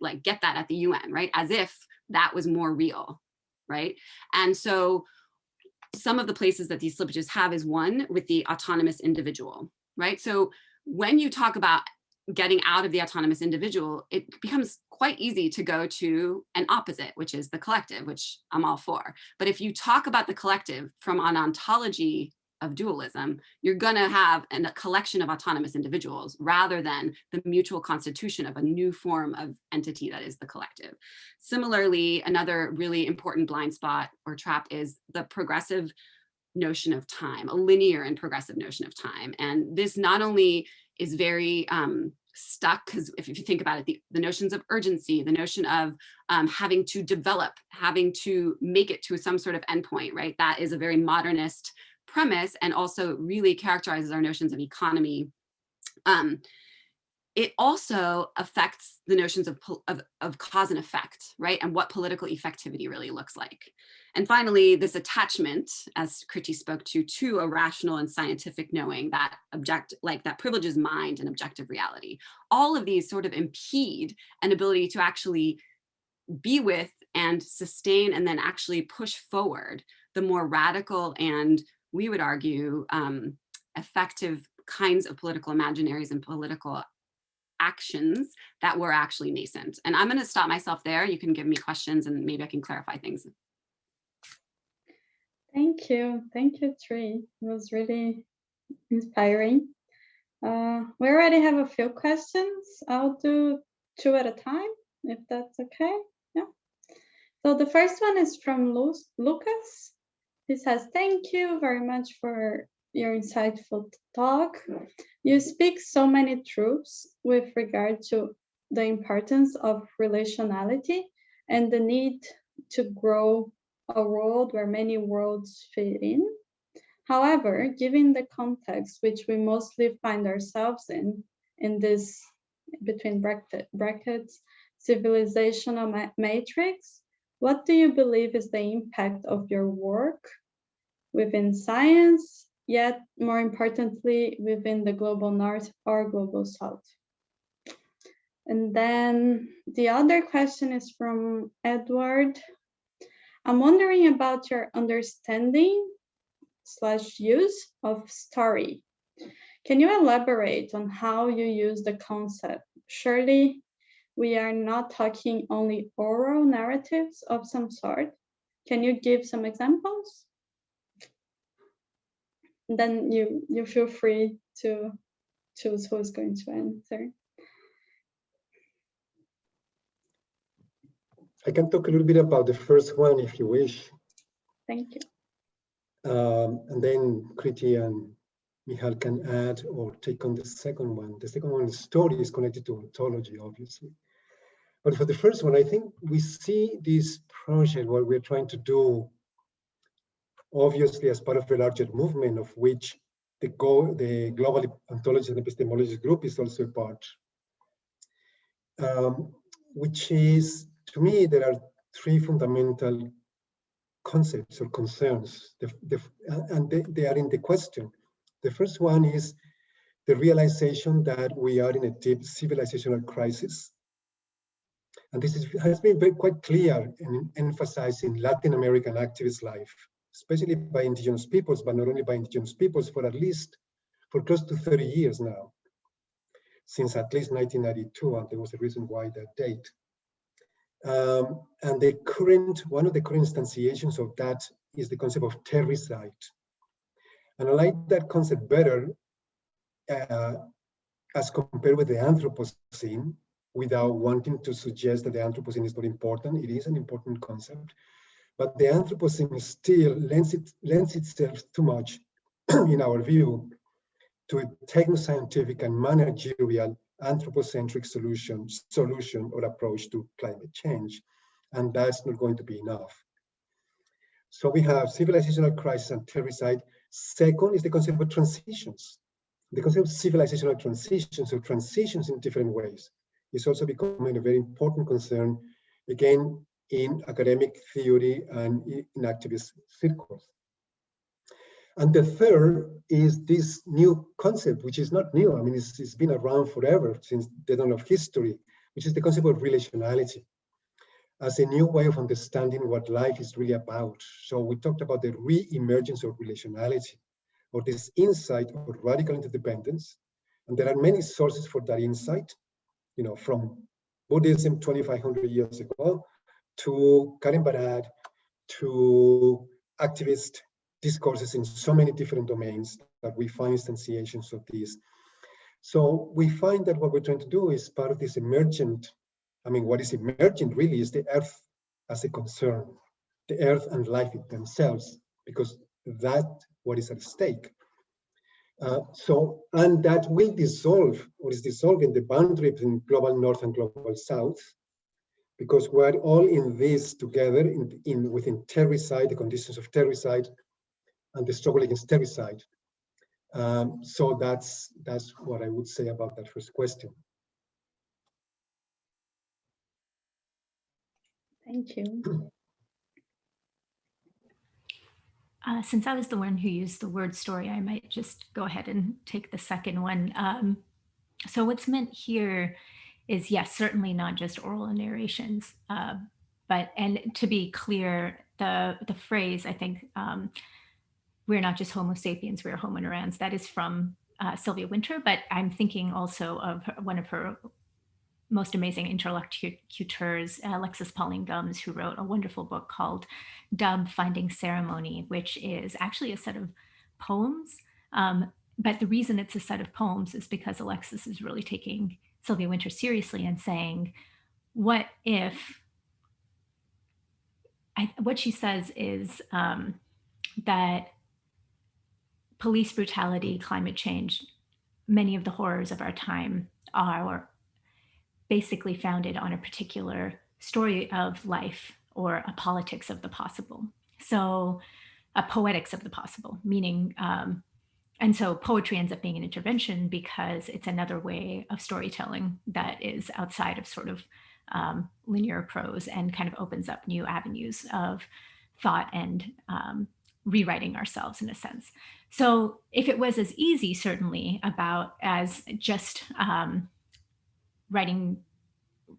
[SPEAKER 2] like get that at the UN, right? As if that was more real, right? And so some of the places that these slippages have is one with the autonomous individual, right? So when you talk about getting out of the autonomous individual, it becomes quite easy to go to an opposite, which is the collective, which I'm all for. But if you talk about the collective from an ontology of dualism, you're going to have a collection of autonomous individuals rather than the mutual constitution of a new form of entity that is the collective. Similarly, another really important blind spot or trap is the progressive notion of time, a linear and progressive notion of time. And this not only is very stuck, because if you think about it, the notions of urgency, the notion of having to develop, having to make it to some sort of endpoint, right? That is a very modernist premise, and also really characterizes our notions of economy. It also affects the notions of cause and effect, right? And what political effectivity really looks like. And finally, this attachment, as Kriti spoke to a rational and scientific knowing that that privileges mind and objective reality. All of these sort of impede an ability to actually be with and sustain and then actually push forward the more radical and, we would argue, effective kinds of political imaginaries and political actions that were actually nascent. And I'm going to stop myself there. You can give me questions and maybe I can clarify things.
[SPEAKER 5] Thank you, Tri. It was really inspiring. We already have a few questions. I'll do two at a time, if that's okay. Yeah. So the first one is from Lucas. He says, thank you very much for your insightful talk. You speak so many truths with regard to the importance of relationality and the need to grow a world where many worlds fit in. However, given the context which we mostly find ourselves in this, between brackets, civilizational matrix, what do you believe is the impact of your work within science, yet more importantly, within the global north or global south? And then the other question is from Edward. I'm wondering about your understanding / use of story. Can you elaborate on how you use the concept? Surely we are not talking only oral narratives of some sort. Can you give some examples? Then you feel free to choose who is going to answer.
[SPEAKER 3] I can talk a little bit about the first one if you wish.
[SPEAKER 5] Thank you.
[SPEAKER 3] And then Kriti and Michal can add or take on the second one. The second one, the story, is connected to ontology, obviously. But for the first one, I think we see this project, what we're trying to do, obviously as part of a larger movement of which the Global Ontology and Epistemology Group is also a part, which is, to me, there are three fundamental concepts or concerns, and they are in the question. The first one is the realization that we are in a deep civilizational crisis. And this has been quite clear and emphasized in Latin American activist life, especially by indigenous peoples, but not only by indigenous peoples, for close to 30 years now, since at least 1992, and there was a reason why that date. And one of the current instantiations of that is the concept of terricide. And I like that concept better as compared with the Anthropocene, without wanting to suggest that the Anthropocene is not important. It is an important concept, but the Anthropocene still lends itself too much, in our view, to a techno-scientific and managerial anthropocentric solution or approach to climate change. And that's not going to be enough. So we have civilizational crisis and terricide. Second is the concept of transitions. The concept of civilizational transitions, or transitions in different ways, is also becoming a very important concern, again, in academic theory and in activist circles. And the third is this new concept, which is not new. I mean, it's been around forever, since the dawn of history, which is the concept of relationality as a new way of understanding what life is really about. So we talked about the re-emergence of relationality, or this insight of radical interdependence. And there are many sources for that insight, from Buddhism 2,500 years ago, to Karen Barad, to activist discourses in so many different domains that we find instantiations of these. So we find that what we're trying to do is part of this emergent, what is emergent really is the earth as a concern, the earth and life themselves, because that's what is at stake. And that will dissolve, or is dissolving, the boundary between global north and global south, because we're all in this together within terricide, the conditions of terricide, and the struggle against terricide. So that's what I would say about that first question.
[SPEAKER 5] Thank you.
[SPEAKER 4] Since I was the one who used the word story, I might just go ahead and take the second one. So what's meant here is, yes, certainly not just oral narrations, and to be clear, the phrase, I think, we're not just Homo sapiens, we're Homo neurans, that is from Sylvia Wynter, but I'm thinking also of one of her most amazing interlocutors, Alexis Pauline Gumbs, who wrote a wonderful book called Dub Finding Ceremony, which is actually a set of poems. But the reason it's a set of poems is because Alexis is really taking Sylvia Wynter seriously and saying, what if, what she says is that police brutality, climate change, many of the horrors of our time are basically founded on a particular story of life, or a politics of the possible. So a poetics of the possible, meaning, and so poetry ends up being an intervention because it's another way of storytelling that is outside of sort of linear prose, and kind of opens up new avenues of thought and rewriting ourselves in a sense. So if it was as easy, certainly, as just writing,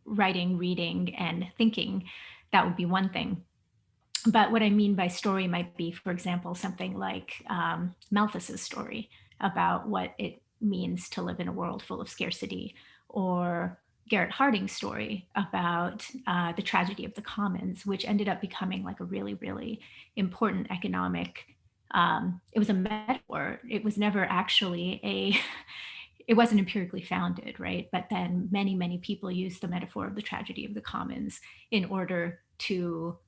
[SPEAKER 4] reading, and thinking, that would be one thing. But what I mean by story might be, for example, something like Malthus's story about what it means to live in a world full of scarcity, or Garrett Harding's story about the tragedy of the commons, which ended up becoming like a really, really important economic, it was a metaphor. It was never actually it wasn't empirically founded, right? But then many, many people used the metaphor of the tragedy of the commons in order to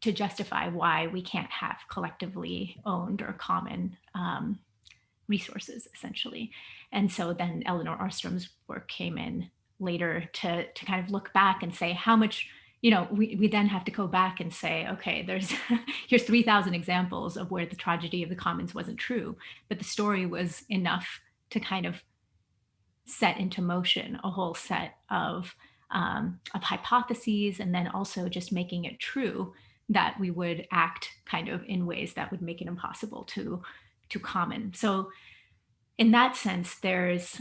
[SPEAKER 4] justify why we can't have collectively owned or common resources, essentially. And so then Eleanor Ostrom's work came in later to kind of look back and say how much, we then have to go back and say, okay, here's 3,000 examples of where the tragedy of the commons wasn't true, but the story was enough to kind of set into motion a whole set of hypotheses, and then also just making it true that we would act kind of in ways that would make it impossible to common. So in that sense, there's,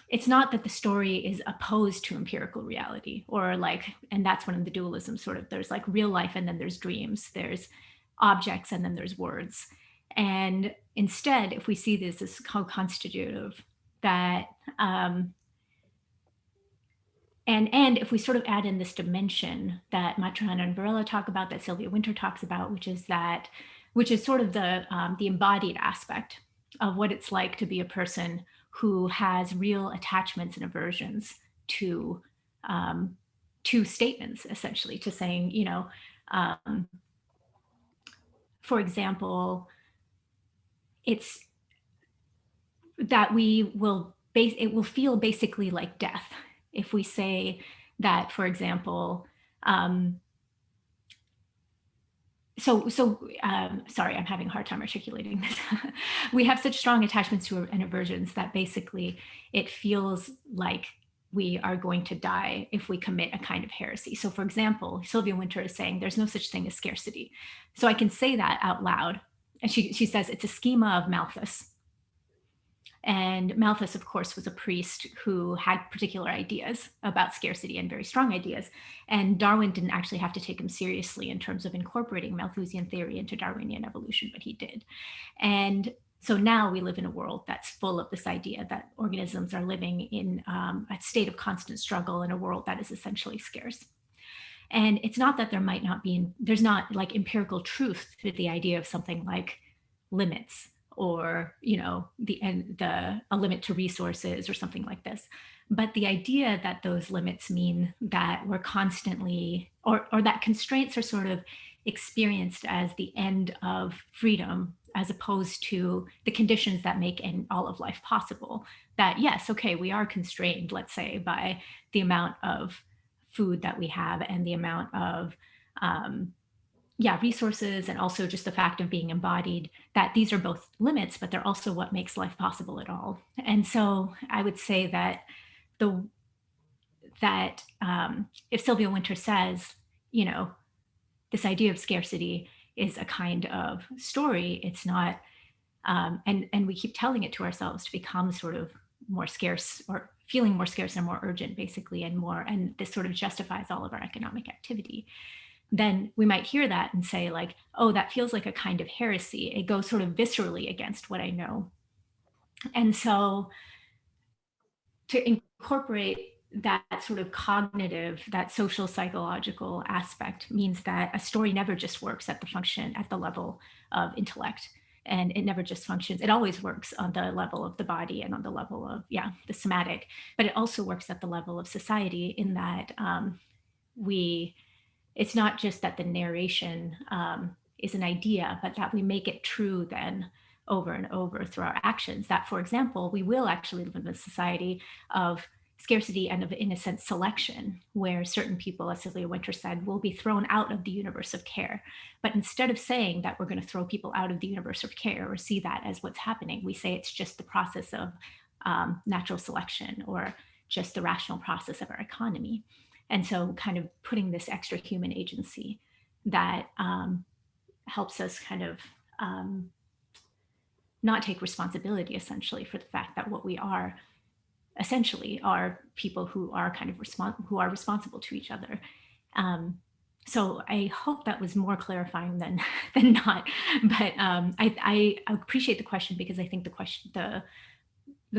[SPEAKER 4] it's not that the story is opposed to empirical reality, or like, and that's one of the dualism sort of, there's like real life and then there's dreams, there's objects and then there's words. And instead, if we see this as co-constitutive, that, and if we sort of add in this dimension that Matrana and Varela talk about, that Sylvia Wynter talks about, which is sort of the embodied aspect of what it's like to be a person who has real attachments and aversions to statements, essentially, to saying, you know, for example, it's that it will feel basically like death if we say that, for example, sorry, I'm having a hard time articulating this. We have such strong attachments to and aversions that basically it feels like we are going to die if we commit a kind of heresy. So for example, Sylvia Wynter is saying there's no such thing as scarcity. So I can say that out loud. And she says it's a schema of Malthus. And Malthus, of course, was a priest who had particular ideas about scarcity and very strong ideas. And Darwin didn't actually have to take him seriously in terms of incorporating Malthusian theory into Darwinian evolution, but he did. And so now we live in a world that's full of this idea that organisms are living in a state of constant struggle in a world that is essentially scarce. And it's not that there might not be, there's not like empirical truth to the idea of something like limits, or, you know, a limit to resources or something like this. But the idea that those limits mean that we're constantly, or that constraints are sort of experienced as the end of freedom, as opposed to the conditions that make all of life possible. That yes, okay, we are constrained, let's say, by the amount of food that we have and the amount of resources, and also just the fact of being embodied, that these are both limits, but they're also what makes life possible at all. And so I would say that if Sylvia Wynter says, you know, this idea of scarcity is a kind of story, it's not, and we keep telling it to ourselves to become sort of more scarce, or feeling more scarce and more urgent, basically, and this sort of justifies all of our economic activity. Then we might hear that and say like, oh, that feels like a kind of heresy. It goes sort of viscerally against what I know. And so to incorporate that sort of cognitive, that social psychological aspect means that a story never just works at the level of intellect. And it never just functions. It always works on the level of the body and on the level of, the somatic, but it also works at the level of society, in that it's not just that the narration is an idea, but that we make it true then over and over through our actions. That, for example, we will actually live in a society of scarcity and of, in a sense, selection, where certain people, as Sylvia Wynter said, will be thrown out of the universe of care. But instead of saying that we're going to throw people out of the universe of care, or see that as what's happening, we say it's just the process of natural selection, or just the rational process of our economy. And so kind of putting this extra human agency that helps us kind of not take responsibility, essentially, for the fact that what we are essentially are people who are kind of responsible to each other. So I hope that was more clarifying than not. But I appreciate the question, because I think the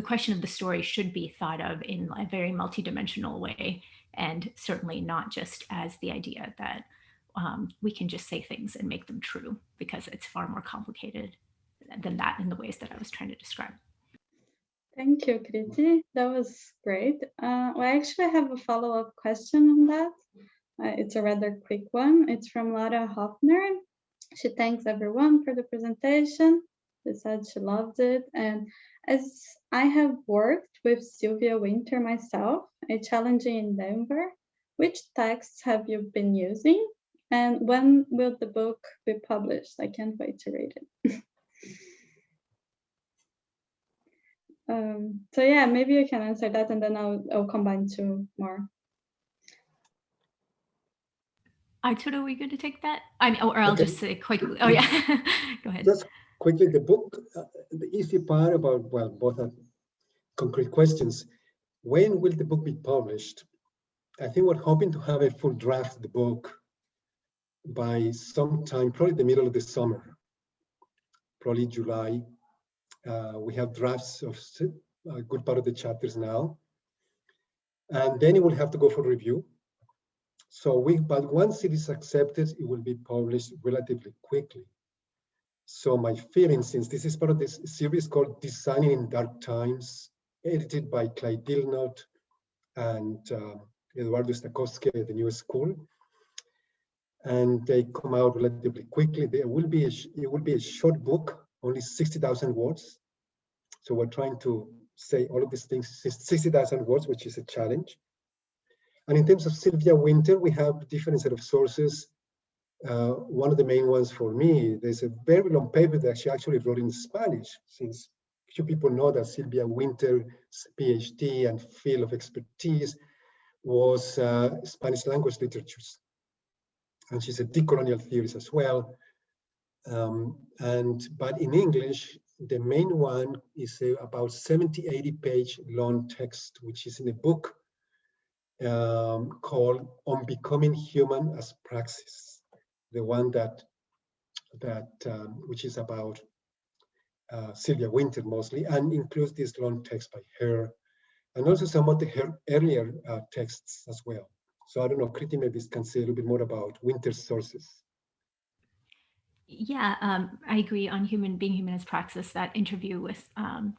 [SPEAKER 4] question of the story should be thought of in a very multidimensional way, and certainly not just as the idea that we can just say things and make them true, because it's far more complicated than that in the ways that I was trying to describe.
[SPEAKER 5] Thank you, Kriti. That was great. Well, I actually have a follow-up question on that. It's a rather quick one. It's from Lara Hoffner. She thanks everyone for the presentation. She said she loved it. And as I have worked with Sylvia Wynter myself, a challenging endeavor, which texts have you been using? And when will the book be published? I can't wait to read it. So yeah, maybe you can answer that, and then I'll combine two more.
[SPEAKER 4] Arturo, are we going to take that? I mean, or I'll
[SPEAKER 3] Okay.
[SPEAKER 4] just say quickly. Oh, yeah. Go ahead.
[SPEAKER 3] Just quickly, the book, the easy part about, well, both are concrete questions. When will the book be published? I think we're hoping to have a full draft of the book by sometime, probably the middle of the summer, probably July. We have drafts of a good part of the chapters now. And then it will have to go for review. But once it is accepted, it will be published relatively quickly. So my feeling, since this is part of this series called Designing in Dark Times, edited by Clyde Dilnot and Eduardo Stakowski at the New School, and they come out relatively quickly. It will be a short book, only 60,000 words. So we're trying to say all of these things, 60,000 words, which is a challenge. And in terms of Sylvia Wynter, we have different set of sources. One of the main ones for me, there's a very long paper that she actually wrote in Spanish, since few people know that Sylvia Wynter's PhD and field of expertise was Spanish language literatures. And she's a decolonial theorist as well. But in English, the main one is about 70, 80 page long text, which is in a book called On Becoming Human as Praxis, the one which is about Sylvia Wynter mostly, and includes this long text by her, and also some of her earlier texts as well. So I don't know, Kriti maybe can say a little bit more about Wynter's sources.
[SPEAKER 4] Yeah, I agree on being human as praxis. That interview with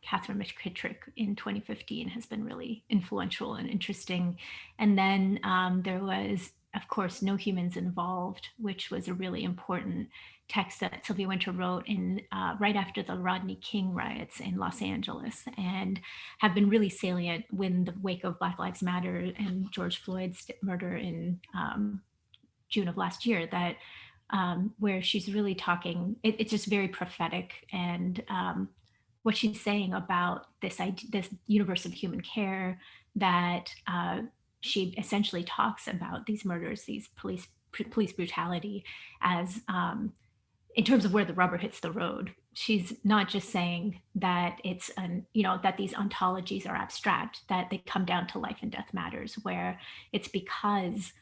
[SPEAKER 4] Catherine McKittrick in 2015 has been really influential and interesting. And then there was, of course, No Humans Involved, which was a really important text that Sylvia Wynter wrote in right after the Rodney King riots in Los Angeles, and have been really salient in the wake of Black Lives Matter and George Floyd's murder in June of last year, that where she's really talking, it's just very prophetic, and what she's saying about this universe of human care, that she essentially talks about these murders, these police brutality, as in terms of where the rubber hits the road. She's not just saying that it's that these ontologies are abstract, that they come down to life and death matters, where it's because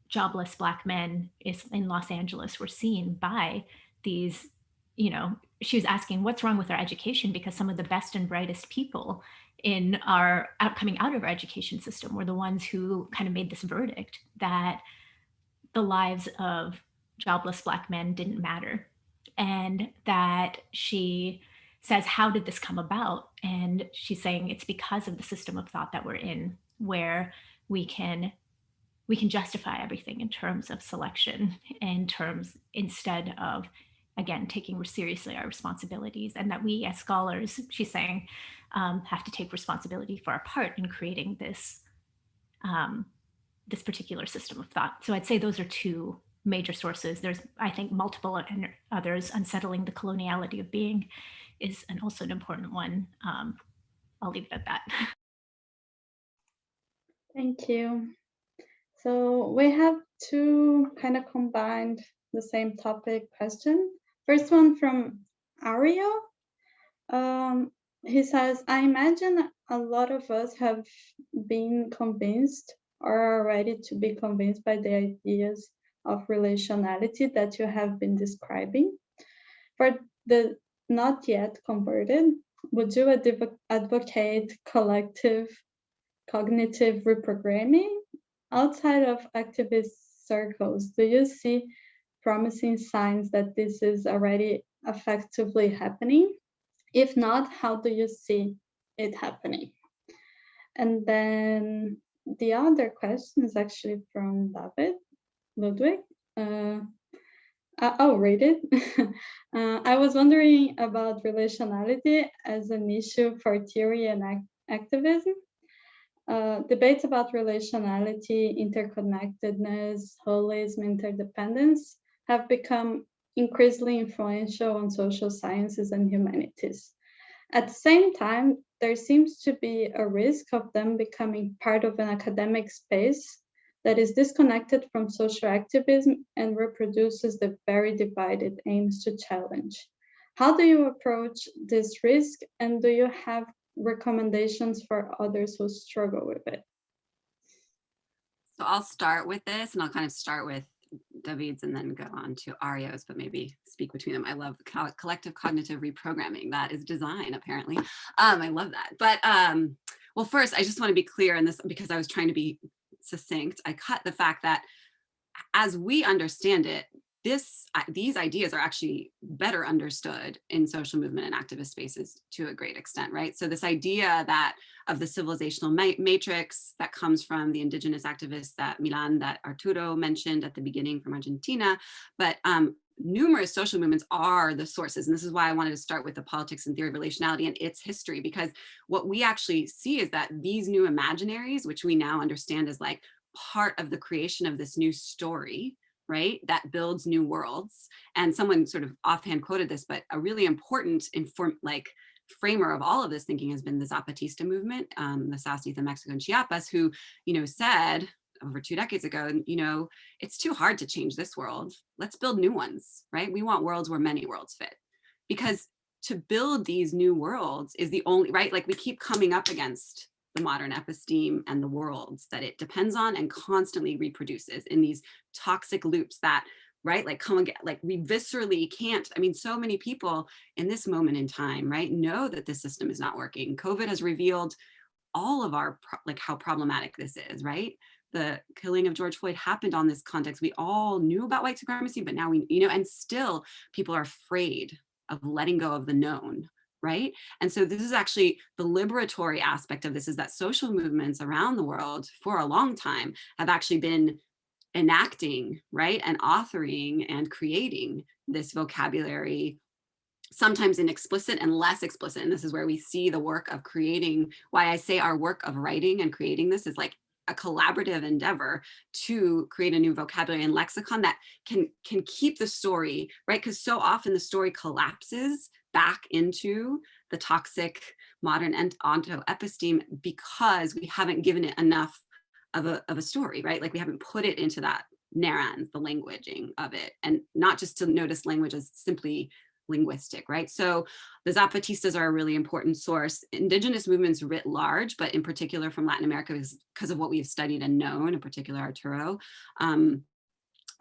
[SPEAKER 4] jobless Black men in Los Angeles were seen by these, she was asking what's wrong with our education, because some of the best and brightest people coming out of our education system were the ones who kind of made this verdict that the lives of jobless Black men didn't matter. And that she says, how did this come about? And she's saying it's because of the system of thought that we're in, where we can justify everything in terms of selection, instead of, again, taking seriously our responsibilities, and that we as scholars, she's saying, have to take responsibility for our part in creating this particular system of thought. So I'd say those are two major sources. There's, I think, multiple others. Unsettling the Coloniality of Being is also an important one. I'll leave it at that.
[SPEAKER 5] Thank you. So we have two kind of combined the same topic question. First one from Ario. He says, I imagine a lot of us have been convinced or are ready to be convinced by the ideas of relationality that you have been describing. For the not yet converted, would you advocate collective cognitive reprogramming? Outside of activist circles, do you see promising signs that this is already effectively happening? If not, how do you see it happening? And then the other question is actually from David Ludwig. I'll read it. I was wondering about relationality as an issue for theory and activism. Debates about relationality, interconnectedness, holism, interdependence have become increasingly influential on social sciences and humanities. At the same time, there seems to be a risk of them becoming part of an academic space that is disconnected from social activism and reproduces the very divide it aims to challenge. How do you approach this risk, and do you have recommendations for others who struggle with it?
[SPEAKER 2] So I'll start with this, and I'll kind of start with David's and then go on to Ario's, but maybe speak between them. I love collective cognitive reprogramming. That is design, apparently. I love that. But well, first, I just want to be clear in this, because I was trying to be succinct. I cut the fact that as we understand it, these ideas are actually better understood in social movement and activist spaces to a great extent, right? So this idea that of the civilizational matrix that comes from the indigenous activists that Arturo mentioned at the beginning from Argentina, but numerous social movements are the sources. And this is why I wanted to start with the politics and theory of relationality and its history, because what we actually see is that these new imaginaries, which we now understand as like part of the creation of this new story, right, that builds new worlds. And someone sort of offhand quoted this, but a really important framer of all of this thinking has been the Zapatista movement, the Sastre de Mexico and Chiapas, who, said over 2 decades ago, it's too hard to change this world. Let's build new ones, right? We want worlds where many worlds fit. Because to build these new worlds is the only, right? Like we keep coming up against the modern episteme and the worlds that it depends on and constantly reproduces in these toxic loops that, right, like come and get, like we viscerally can't. I mean, so many people in this moment in time, right, know that this system is not working. COVID has revealed all of our, like how problematic this is, right? The killing of George Floyd happened on this context. We all knew about white supremacy, but now we, and still people are afraid of letting go of the known, right? And so this is actually the liberatory aspect of this, is that social movements around the world for a long time have actually been enacting, right, and authoring and creating this vocabulary, sometimes in explicit and less explicit. And this is where we see the work of creating, why I say our work of writing and creating this is like a collaborative endeavor to create a new vocabulary and lexicon that can keep the story, right? Because so often the story collapses back into the toxic modern onto-episteme because we haven't given it enough of a story, right? Like we haven't put it into that narrans, the languaging of it, and not just to notice language as simply linguistic, right? So the Zapatistas are a really important source. Indigenous movements writ large, but in particular from Latin America, because of what we've studied and known, in particular Arturo.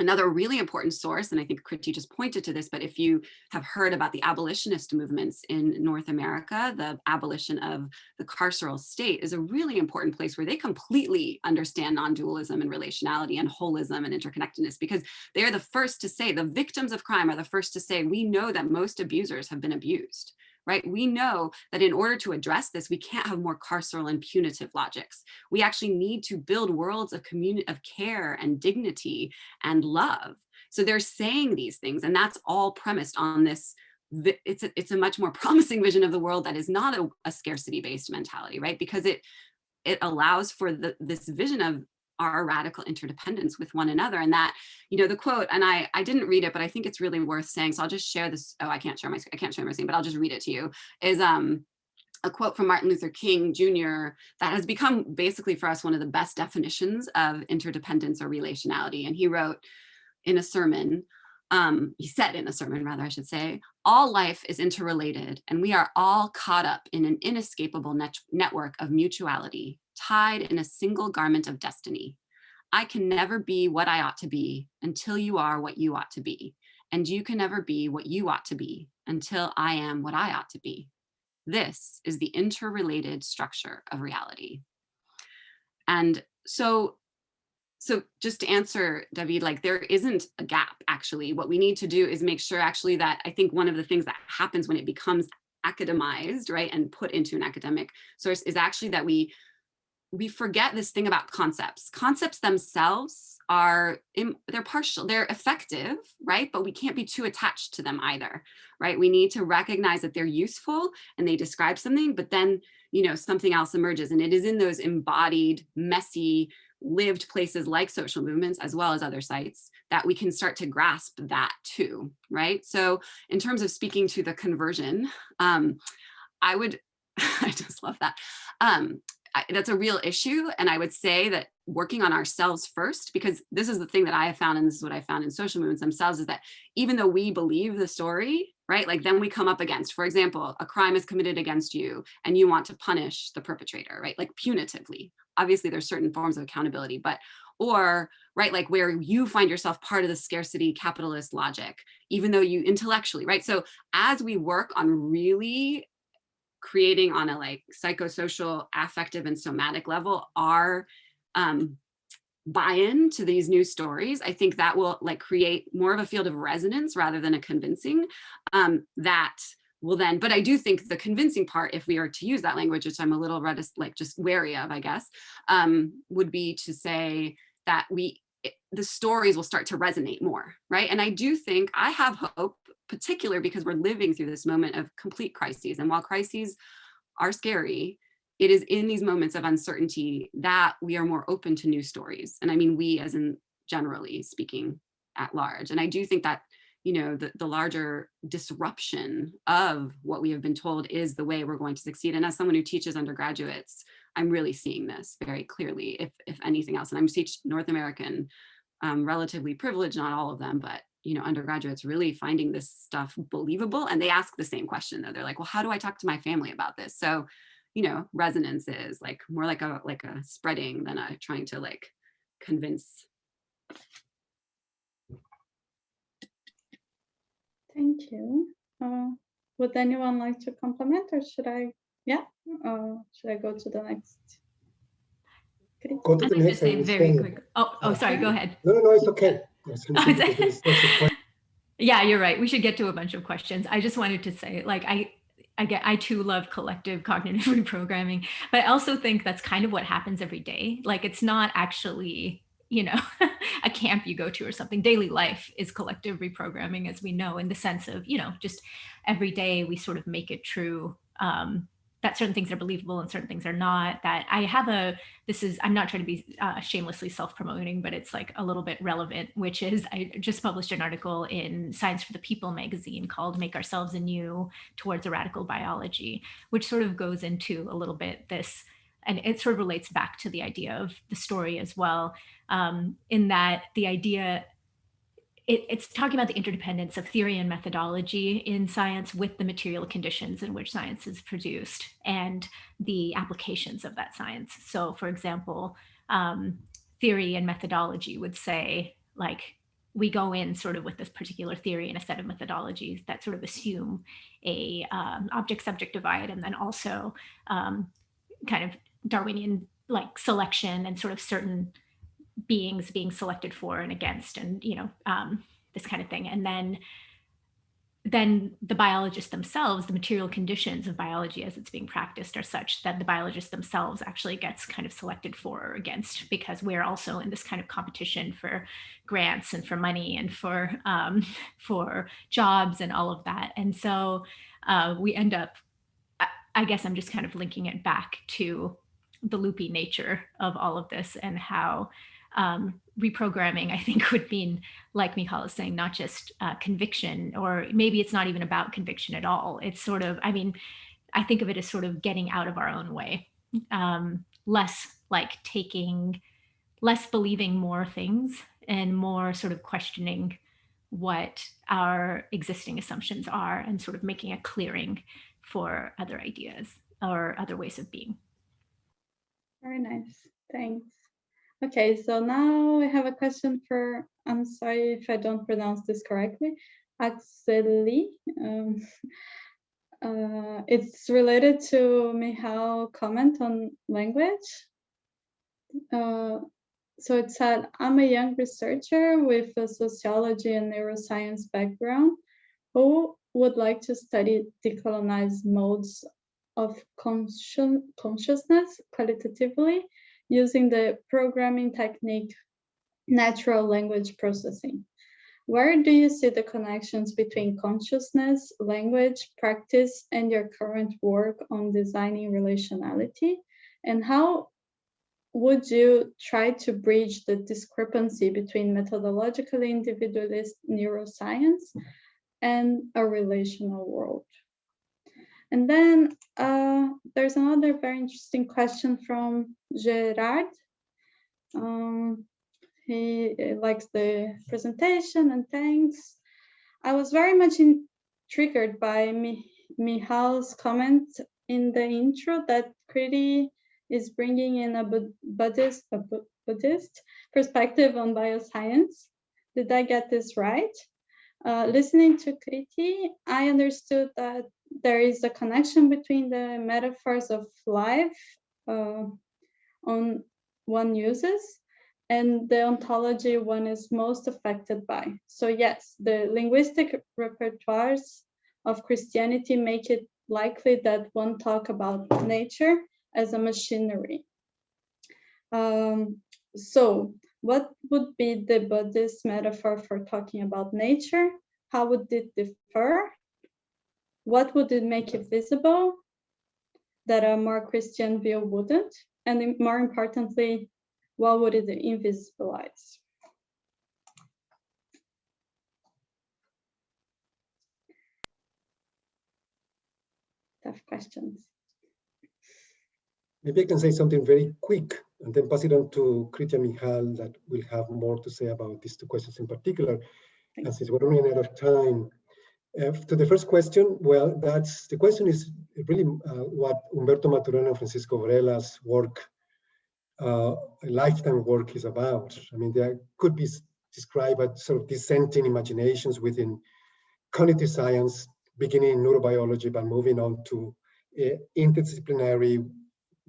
[SPEAKER 2] Another really important source, and I think Kriti just pointed to this, but if you have heard about the abolitionist movements in North America, the abolition of the carceral state is a really important place where they completely understand non-dualism and relationality and holism and interconnectedness, because they're the first to say, the victims of crime are the first to say, we know that most abusers have been abused. Right? We know that in order to address this, we can't have more carceral and punitive logics. We actually need to build worlds of community, of care and dignity and love. So they're saying these things, and that's all premised on this. It's a much more promising vision of the world that is not a scarcity-based mentality, right? Because it allows for this vision of our radical interdependence with one another. And that, the quote, and I didn't read it, but I think it's really worth saying. So I'll just share this. Oh, I can't share my screen, but I'll just read it to you. Is a quote from Martin Luther King Jr. that has become basically for us one of the best definitions of interdependence or relationality. And he wrote in a sermon, he said in a sermon rather, I should say, all life is interrelated and we are all caught up in an inescapable network of mutuality, tied in a single garment of destiny. I can never be what I ought to be until you are what you ought to be. And you can never be what you ought to be until I am what I ought to be. This is the interrelated structure of reality. And so just to answer, David, like there isn't a gap, actually. What we need to do is make sure actually that I think one of the things that happens when it becomes academized, right, and put into an academic source is actually that we forget this thing about concepts. Concepts themselves they're partial, they're effective, right? But we can't be too attached to them either, right? We need to recognize that they're useful and they describe something, but then, something else emerges. And it is in those embodied, messy, lived places like social movements, as well as other sites, that we can start to grasp that too, right? So in terms of speaking to the conversion, I just love that. That's a real issue. And I would say that working on ourselves first, because this is the thing that I have found, and this is what I found in social movements themselves, is that even though we believe the story, right, like then we come up against, for example, a crime is committed against you and you want to punish the perpetrator, right, like punitively. Obviously there's certain forms of accountability, but, or, right, like where you find yourself part of the scarcity capitalist logic, even though you intellectually, right? So as we work on really creating on a like psychosocial, affective, and somatic level our buy-in to these new stories, I think that will like create more of a field of resonance rather than a convincing that will then, but I do think the convincing part, if we are to use that language, which I'm a little like just wary of, I guess, would be to say that the stories will start to resonate more, right? And I do think, I have hope, particularly because we're living through this moment of complete crises. And while crises are scary, it is in these moments of uncertainty that we are more open to new stories. And I mean, we as in generally speaking at large. And I do think that, you know, the larger disruption of what we have been told is the way we're going to succeed. And as someone who teaches undergraduates, I'm really seeing this very clearly, if anything else. And I'm teaching North American, relatively privileged, not all of them, but you know, undergraduates really finding this stuff believable. And they ask the same question though. They're like, well, how do I talk to my family about this? So, you know, resonance is like more like a spreading than a trying to like convince.
[SPEAKER 5] Thank you. Would anyone like to comment, or should I? Yeah. Should I go to the next?
[SPEAKER 3] Go to the next.
[SPEAKER 4] Say very quick. Oh, sorry. Go ahead.
[SPEAKER 3] No, it's okay.
[SPEAKER 4] Yeah, you're right. We should get to a bunch of questions. I just wanted to say, like, I too love collective cognitive reprogramming, but I also think that's kind of what happens every day. Like, it's not actually, you know, a camp you go to or something. Daily life is collective reprogramming, as we know, in the sense of, you know, just every day we sort of make it true. That certain things are believable and certain things are not. That I have I'm not trying to be shamelessly self-promoting, but it's like a little bit relevant, which is I just published an article in Science for the People magazine called Make Ourselves Anew Towards a Radical Biology, which sort of goes into a little bit this, and it sort of relates back to the idea of the story as well, in that the idea, it's talking about the interdependence of theory and methodology in science with the material conditions in which science is produced and the applications of that science. So for example, theory and methodology would say, like, we go in sort of with this particular theory and a set of methodologies that sort of assume a object-subject divide, and then also kind of Darwinian like selection and sort of certain beings being selected for and against, and you know, this kind of thing. And then the biologists themselves, the material conditions of biology as it's being practiced are such that the biologists themselves actually gets kind of selected for or against, because we're also in this kind of competition for grants and for money and for jobs and all of that. And so we end up, I guess I'm just kind of linking it back to the loopy nature of all of this, and how reprogramming, I think, would mean, like Michal is saying, not just conviction, or maybe it's not even about conviction at all. It's sort of, I mean, I think of it as sort of getting out of our own way, less like less believing more things and more sort of questioning what our existing assumptions are, and sort of making a clearing for other ideas or other ways of being.
[SPEAKER 5] Very nice. Thanks. Okay, so now I have a question for, I'm sorry if I don't pronounce this correctly, Axeli. It's related to Michal's comment on language. So it said, I'm a young researcher with a sociology and neuroscience background who would like to study decolonized modes of consciousness qualitatively using the programming technique natural language processing. Where do you see the connections between consciousness, language, practice, and your current work on designing relationality? And how would you try to bridge the discrepancy between methodologically individualist neuroscience and a relational world? And then there's another very interesting question from Gerard. He likes the presentation and thanks. I was very much triggered by Michal's comment in the intro that Kriti is bringing in a Buddhist perspective on bioscience. Did I get this right? Listening to Kriti, I understood that there is a connection between the metaphors of life on one uses and the ontology one is most affected by. So yes, the linguistic repertoires of Christianity make it likely that one talk about nature as a machinery. So what would be the Buddhist metaphor for talking about nature? How would it differ? What would it make it visible that a more Christian view wouldn't? And more importantly, what would it invisibilize? Tough questions.
[SPEAKER 3] Maybe I can say something very quick and then pass it on to Kriti and Michal that will have more to say about these two questions in particular. And since we're running out of time, to the first question, well, the question is really what Humberto Maturana and Francisco Varela's work, lifetime work, is about. I mean, there could be described as sort of dissenting imaginations within cognitive science, beginning in neurobiology, but moving on to interdisciplinary,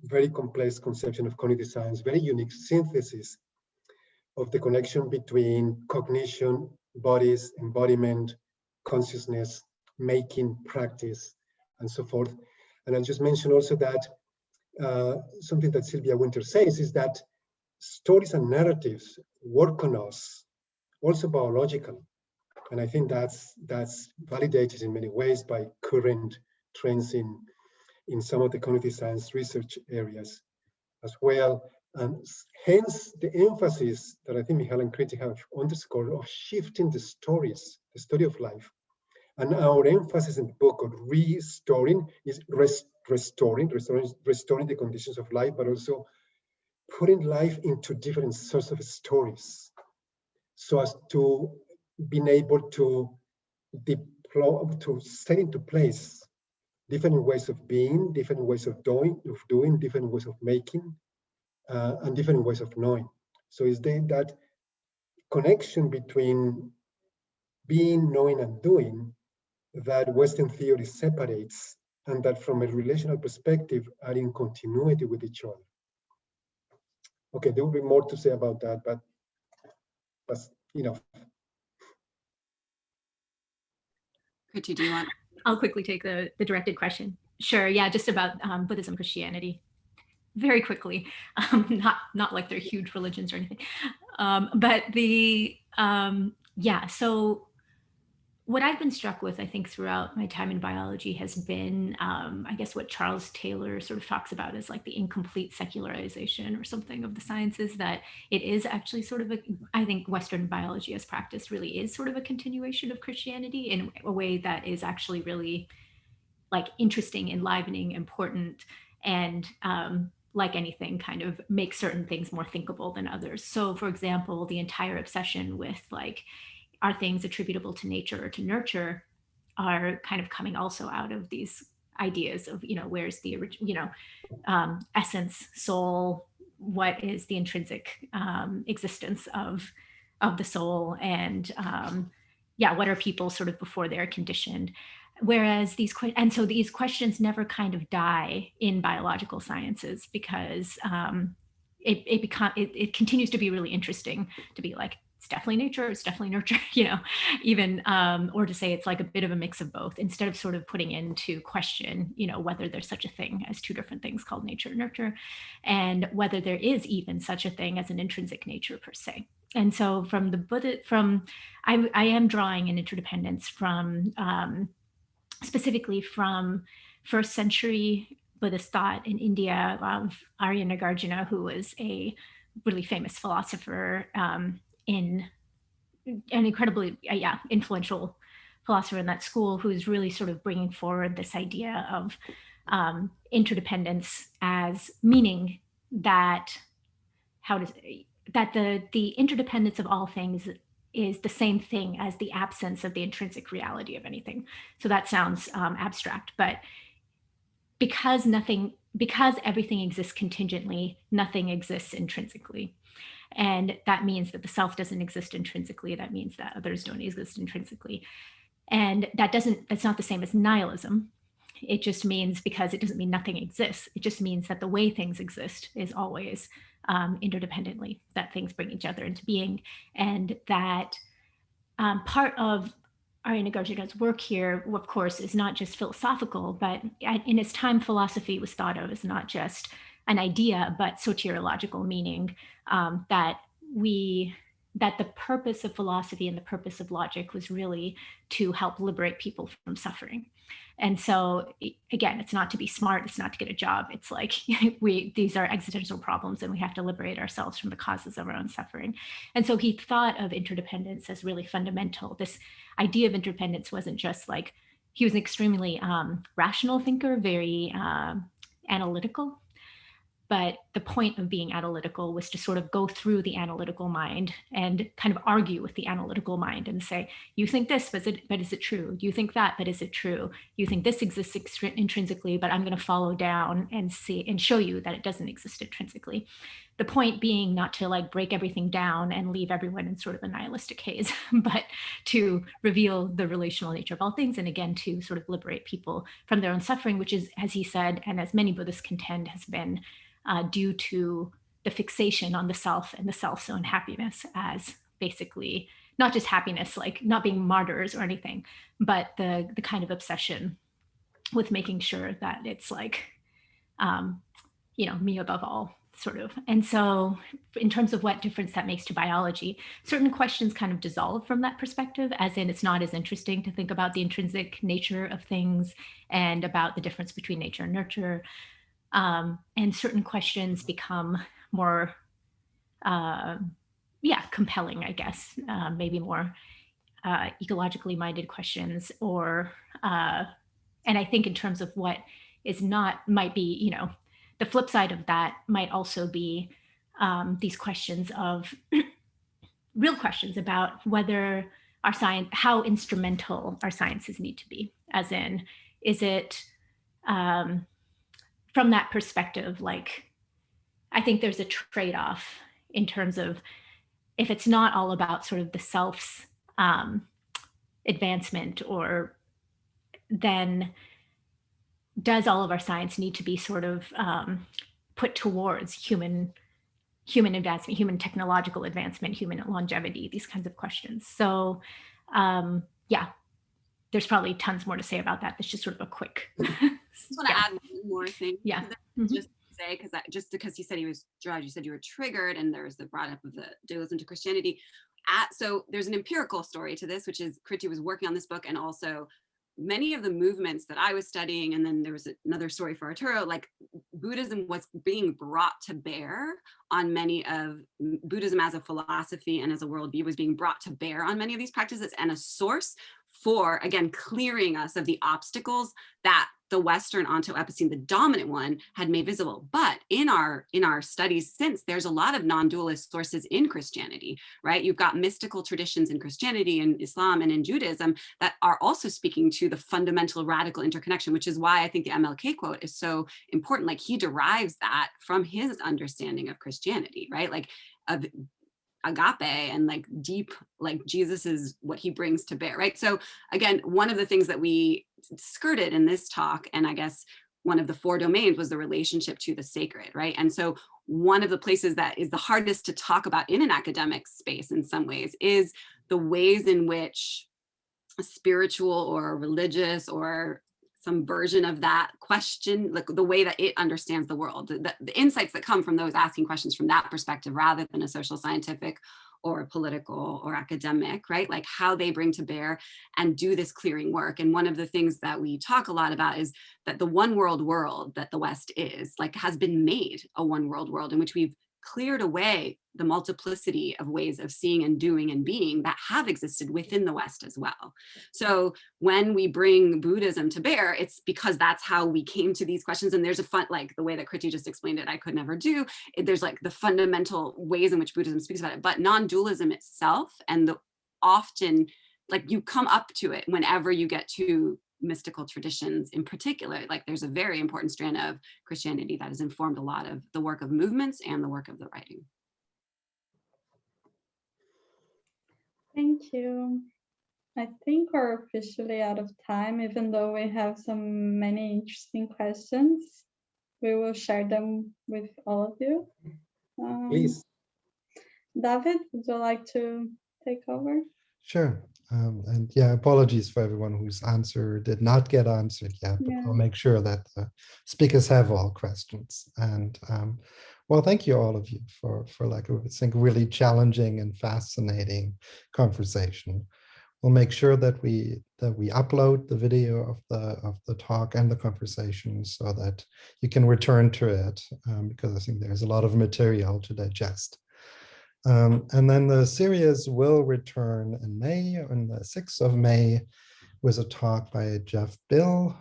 [SPEAKER 3] very complex conception of cognitive science, very unique synthesis of the connection between cognition, bodies, embodiment, consciousness, making, practice, and so forth. And I'll just mention also that something that Sylvia Winter says is that stories and narratives work on us, also biological. And I think that's validated in many ways by current trends in some of the cognitive science research areas as well. And hence the emphasis that I think Michal and Kriti have underscored of shifting the stories, the story of life. And our emphasis in the book of restoring is restoring the conditions of life, but also putting life into different sorts of stories so as to being able to deploy, to set into place different ways of being, different ways of doing, different ways of making, and different ways of knowing. So it's that connection between being, knowing, and doing that Western theory separates, and that from a relational perspective are in continuity with each other. Okay, there will be more to say about that, but that's enough.
[SPEAKER 2] Kriti, do you want?
[SPEAKER 4] I'll quickly take the directed question. Sure, yeah, just about Buddhism, Christianity. Very quickly, not like they're huge religions or anything, but yeah. So what I've been struck with, I think, throughout my time in biology has been, I guess, what Charles Taylor sort of talks about as like the incomplete secularization or something of the sciences, that it is actually sort of I think Western biology as practice really is sort of a continuation of Christianity in a way that is actually really like interesting, enlivening, important, and like anything, kind of make certain things more thinkable than others. So for example, the entire obsession with like, are things attributable to nature or to nurture, are kind of coming also out of these ideas of, where's the original, essence, soul, what is the intrinsic existence of the soul, and yeah, what are people sort of before they're conditioned? Whereas these questions never kind of die in biological sciences, because it continues to be really interesting to be like, it's definitely nature, it's definitely nurture, even, or to say it's like a bit of a mix of both, instead of sort of putting into question, whether there's such a thing as two different things called nature and nurture, and whether there is even such a thing as an intrinsic nature per se. And so from the Buddha, I am drawing an interdependence from, specifically from first century Buddhist thought in India of Arya Nagarjuna, who was a really famous philosopher, in an incredibly influential philosopher in that school, who's really sort of bringing forward this idea of interdependence as meaning that that the interdependence of all things is the same thing as the absence of the intrinsic reality of anything. So that sounds abstract, but because everything exists contingently, nothing exists intrinsically. And that means that the self doesn't exist intrinsically. That means that others don't exist intrinsically. And that's not the same as nihilism. It just means, because it doesn't mean nothing exists. It just means that the way things exist is always interdependently, that things bring each other into being. And that part of Arya Nagarjuna's work here, of course, is not just philosophical, but in its time, philosophy was thought of as not just an idea, but soteriological, meaning that the purpose of philosophy and the purpose of logic was really to help liberate people from suffering. And so, again, it's not to be smart, it's not to get a job. It's like these are existential problems and we have to liberate ourselves from the causes of our own suffering. And so he thought of interdependence as really fundamental. This idea of interdependence wasn't just like, he was an extremely rational thinker, very analytical. But the point of being analytical was to sort of go through the analytical mind and kind of argue with the analytical mind and say, you think this, but is it true? You think that, but is it true? You think this exists intrinsically, but I'm going to follow down and see and show you that it doesn't exist intrinsically. The point being not to like break everything down and leave everyone in sort of a nihilistic haze, but to reveal the relational nature of all things. And again, to sort of liberate people from their own suffering, which is, as he said, and as many Buddhists contend, has been due to the fixation on the self and the self's own happiness as basically not just happiness, like not being martyrs or anything, but the kind of obsession with making sure that it's like, me above all, sort of. And so in terms of what difference that makes to biology, certain questions kind of dissolve from that perspective, as in it's not as interesting to think about the intrinsic nature of things and about the difference between nature and nurture. And certain questions become more, compelling, I guess, maybe more ecologically minded questions, or, and I think in terms of what is not, might be, the flip side of that might also be these questions of real questions about whether our science, how instrumental our sciences need to be, as in, is it, from that perspective, like, I think there's a trade-off in terms of if it's not all about sort of the self's advancement, or then does all of our science need to be sort of put towards human advancement, human technological advancement, human longevity, these kinds of questions. So there's probably tons more to say about that. It's just sort of a quick.
[SPEAKER 2] I just want to add one more thing.
[SPEAKER 4] Yeah.
[SPEAKER 2] Just to say, because he said he was drugged, you said you were triggered, and there's the brought up of the dualism to Christianity. So there's an empirical story to this, which is Kriti was working on this book, and also many of the movements that I was studying, and then there was another story for Arturo, like Buddhism was being brought to bear on many of Buddhism as a philosophy and as a worldview was being brought to bear on many of these practices, and a source for, again, clearing us of the obstacles that the Western onto-epicene, the dominant one, had made visible. But in our studies since, there's a lot of non-dualist sources in Christianity, right? You've got mystical traditions in Christianity and Islam and in Judaism that are also speaking to the fundamental radical interconnection, which is why I think the MLK quote is so important. Like, he derives that from his understanding of Christianity, right? Like, of agape and like deep, like Jesus is what he brings to bear, right? So again, one of the things that we skirted in this talk, and I guess one of the 4 domains, was the relationship to the sacred, right? And so one of the places that is the hardest to talk about in an academic space in some ways is the ways in which a spiritual or religious or some version of that question, like the way that it understands the world, the insights that come from those asking questions from that perspective, rather than a social scientific or political or academic, right? Like how they bring to bear and do this clearing work. And one of the things that we talk a lot about is that the one world that the West is, like, has been made a one world in which we've cleared away the multiplicity of ways of seeing and doing and being that have existed within the West as well. So when we bring Buddhism to bear, it's because that's how we came to these questions. And there's a fun, like the way that Kriti just explained it, I could never do. There's like the fundamental ways in which Buddhism speaks about it, but non-dualism itself, and the often, like you come up to it whenever you get to mystical traditions in particular. Like there's a very important strand of Christianity that has informed a lot of the work of movements and the work of the writing.
[SPEAKER 5] Thank you. I think we're officially out of time, even though we have so many interesting questions. We will share them with all of you.
[SPEAKER 3] Please.
[SPEAKER 5] David, would you like to take over?
[SPEAKER 1] Sure. And yeah, apologies for everyone whose answer did not get answered yet, but
[SPEAKER 5] Yeah.
[SPEAKER 1] I'll make sure that the speakers have all questions. And well, thank you all of you for like, I think, really challenging and fascinating conversation. We'll make sure that we upload the video of the talk and the conversation so that you can return to it, because I think there's a lot of material to digest. And then the series will return in May, on the 6th of May, with a talk by Jeff Bill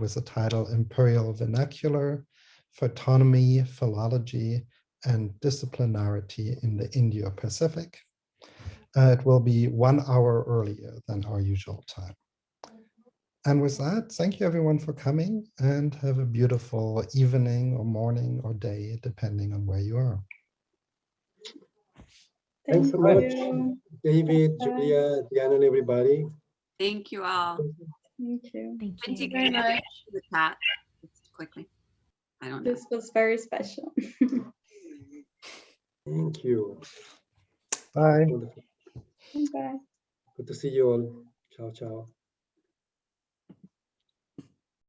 [SPEAKER 1] with the title Imperial Vernacular, Photonomy, Philology, and Disciplinarity in the Indo-Pacific. It will be 1 hour earlier than our usual time. And with that, thank you everyone for coming, and have a beautiful evening or morning or day, depending on where you are.
[SPEAKER 3] Thanks so much,
[SPEAKER 5] you.
[SPEAKER 3] David,
[SPEAKER 5] Bye.
[SPEAKER 3] Julia, Diana, and everybody.
[SPEAKER 2] Thank you all.
[SPEAKER 5] Thank you.
[SPEAKER 4] Thank
[SPEAKER 2] Kriti,
[SPEAKER 4] you.
[SPEAKER 2] can you add it to the chat just quickly? I don't know.
[SPEAKER 5] This was very special.
[SPEAKER 3] Thank you.
[SPEAKER 1] Bye.
[SPEAKER 3] Wonderful.
[SPEAKER 5] Bye.
[SPEAKER 3] Good to see you all. Ciao, ciao.